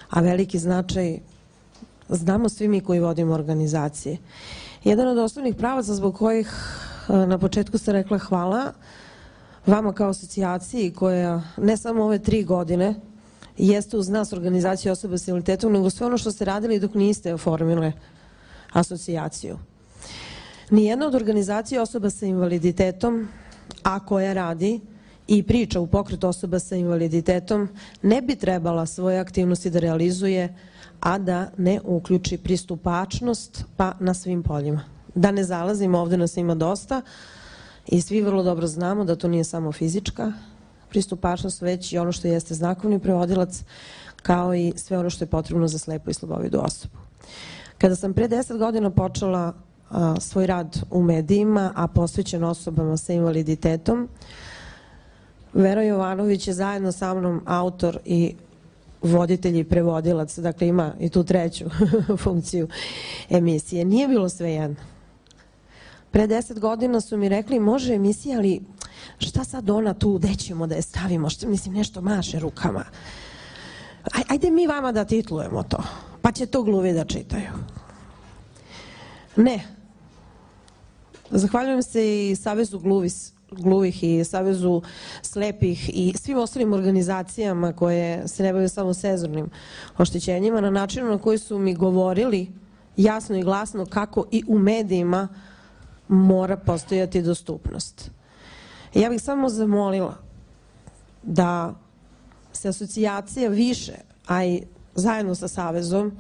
a veliki značaj znamo svi mi koji vodimo organizacije. Jedan od osnovnih pravaca zbog kojih na početku ste rekla hvala vama kao asocijaciji koja ne samo ove 3 godine jeste uz nas organizacija osoba s invaliditetom, nego sve ono što ste radili dok niste oformile asocijaciju. Nijedna od organizacija osoba sa invaliditetom, a koja radi i priča u pokretu osoba sa invaliditetom, ne bi trebala svoje aktivnosti da realizuje, a da ne uključi pristupačnost pa na svim poljima. Da ne zalazimo, ovde nas ima dosta i svi vrlo dobro znamo da to nije samo fizička pristupačnost, već i ono što jeste znakovni prevodilac, kao i sve ono što je potrebno za slepu i slabovidu osobu. Kada sam pre 10 godina počela svoj rad u medijima, a posvećen osobama sa invaliditetom, Vera Jovanović je zajedno sa mnom autor i voditelj i prevodilac, dakle ima i tu 3. funkciju emisije. Nije bilo svejedno. Pre 10 godina su mi rekli, može emisija, ali šta sad ona tu, gde ćemo da je stavimo, što mislim, nešto maše rukama. Ajde mi vama da titlujemo to, pa će to gluvi da čitaju. Ne. Zahvaljujem se i Savezu gluvih i Savezu slepih i svim ostalim organizacijama koje se ne bave samo senzornim oštećenjima na načinu na koji su mi govorili jasno i glasno kako i u medijima mora postojati dostupnost. Ja bih samo zamolila da se asocijacija više, a i zajedno sa Savezom,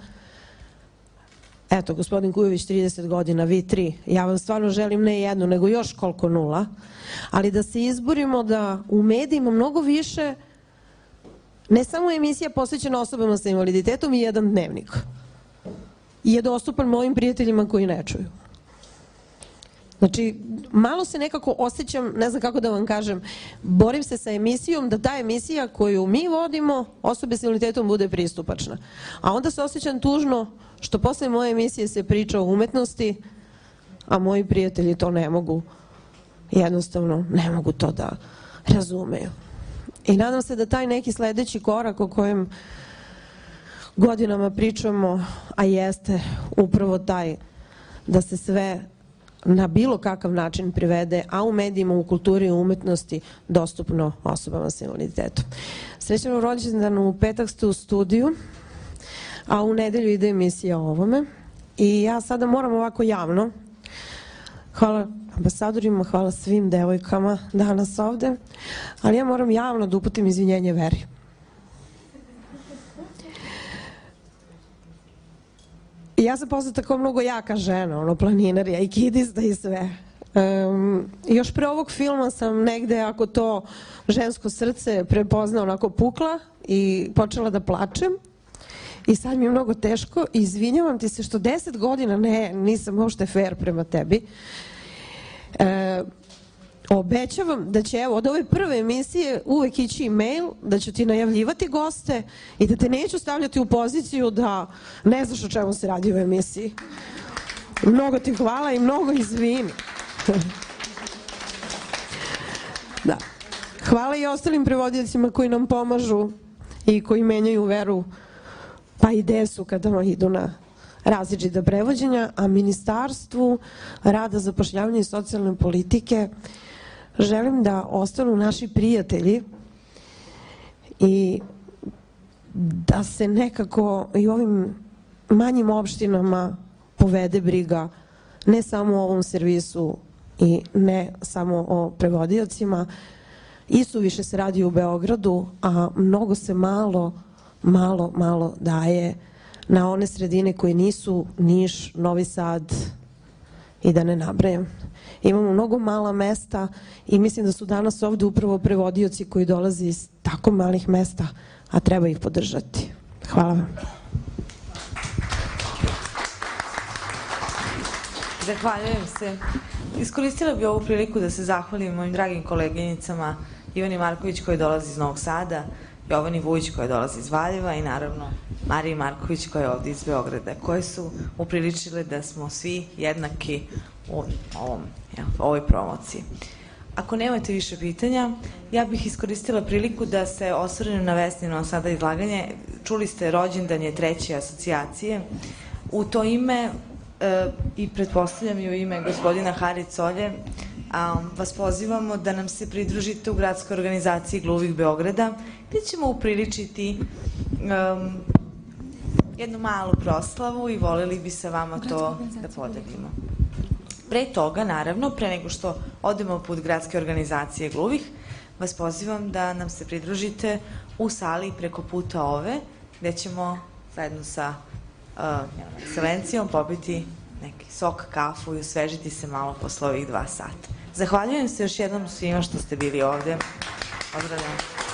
eto, gospodin Kujović 30 godina, vi 3, ja vam stvarno želim ne jednu, nego još koliko 0, ali da se izborimo da u medijima mnogo više, ne samo emisija posvećena osobama sa invaliditetom i jedan dnevnik, je dostupan mojim prijateljima koji ne čuju. Znači, malo se nekako osjećam, ne znam kako da vam kažem, borim se sa emisijom da ta emisija koju mi vodimo, osobe s invaliditetom, bude pristupačna. A onda se osjećam tužno što posle moje emisije se priča o umetnosti, a moji prijatelji to ne mogu jednostavno ne mogu to da razumeju. I nadam se da taj neki sledeći korak o kojem godinama pričamo, a jeste upravo taj da se sve na bilo kakav način privede, a u medijima, u kulturi i umetnosti dostupno osobama sa invaliditetom. Srećan rođendan, u petak ste u studiju, a u nedelju ide emisija o ovome. I ja sada moram ovako javno, hvala ambasadorima, hvala svim devojkama danas ovde, ali ja moram javno da uputim izvinjenje Veri. I ja sam poznata kao mnogo jaka žena, planinarija i kidista i sve. Još pre ovog filma sam negde, ako to žensko srce prepozna, onako pukla i počela da plačem. I sad mi je mnogo teško i izvinjavam ti se što 10 godina nisam uopšte fair prema tebi. Obećavam da će, evo, od ove prve emisije uvek ići e-mail, da ću ti najavljivati goste i da te neću stavljati u poziciju da ne znaš o čemu se radi u emisiji. Mnogo ti hvala i mnogo izvini. Da. Hvala i ostalim prevodiocima koji nam pomažu i koji menjaju Veru, pa i desu kada idu na različita prevođenja, a Ministarstvu rada, zapošljavanja i socijalne politike želim da ostanu naši prijatelji i da se nekako i ovim manjim opštinama povede briga ne samo o ovom servisu i ne samo o prevodiocima. Isuviše se radi u Beogradu, a mnogo se malo daje na one sredine koje nisu Niš, Novi Sad i da ne nabrajam. Imamo mnogo mala mesta i mislim da su danas ovde upravo prevodioci koji dolaze iz tako malih mesta, a treba ih podržati. Hvala vam.
Zahvaljujem se. Iskoristila bih ovu priliku da se zahvalim mojim dragim koleginicama Ivani Marković koja dolazi iz Novog Sada, Jovani Vujić koja dolazi iz Valjeva i naravno Mariji Marković koja je ovde iz Beograda, koje su upriličile da smo svi jednaki u ovoj promociji. Ako nemate više pitanja, ja bih iskoristila priliku da se osvrnem na Vesnino sada izlaganje. Čuli ste, rođendan je 3. asocijacije. U to ime i pretpostavljam i u ime gospodina Hari Colje vas pozivamo da nam se pridružite u gradskoj organizaciji Gluvih Beograda, gde ćemo upriličiti jednu malu proslavu i voleli bi sa vama to da podelimo. Pre toga, naravno, pre nego što odemo put gradske organizacije Gluvih, vas pozivam da nam se pridružite u sali preko puta ove, gde ćemo zajedno sa ekscelencijom popiti neki sok, kafu i osvežiti se malo posle ovih 2 sata. Zahvaljujem se još jednom svima što ste bili ovde. Pozdravljam.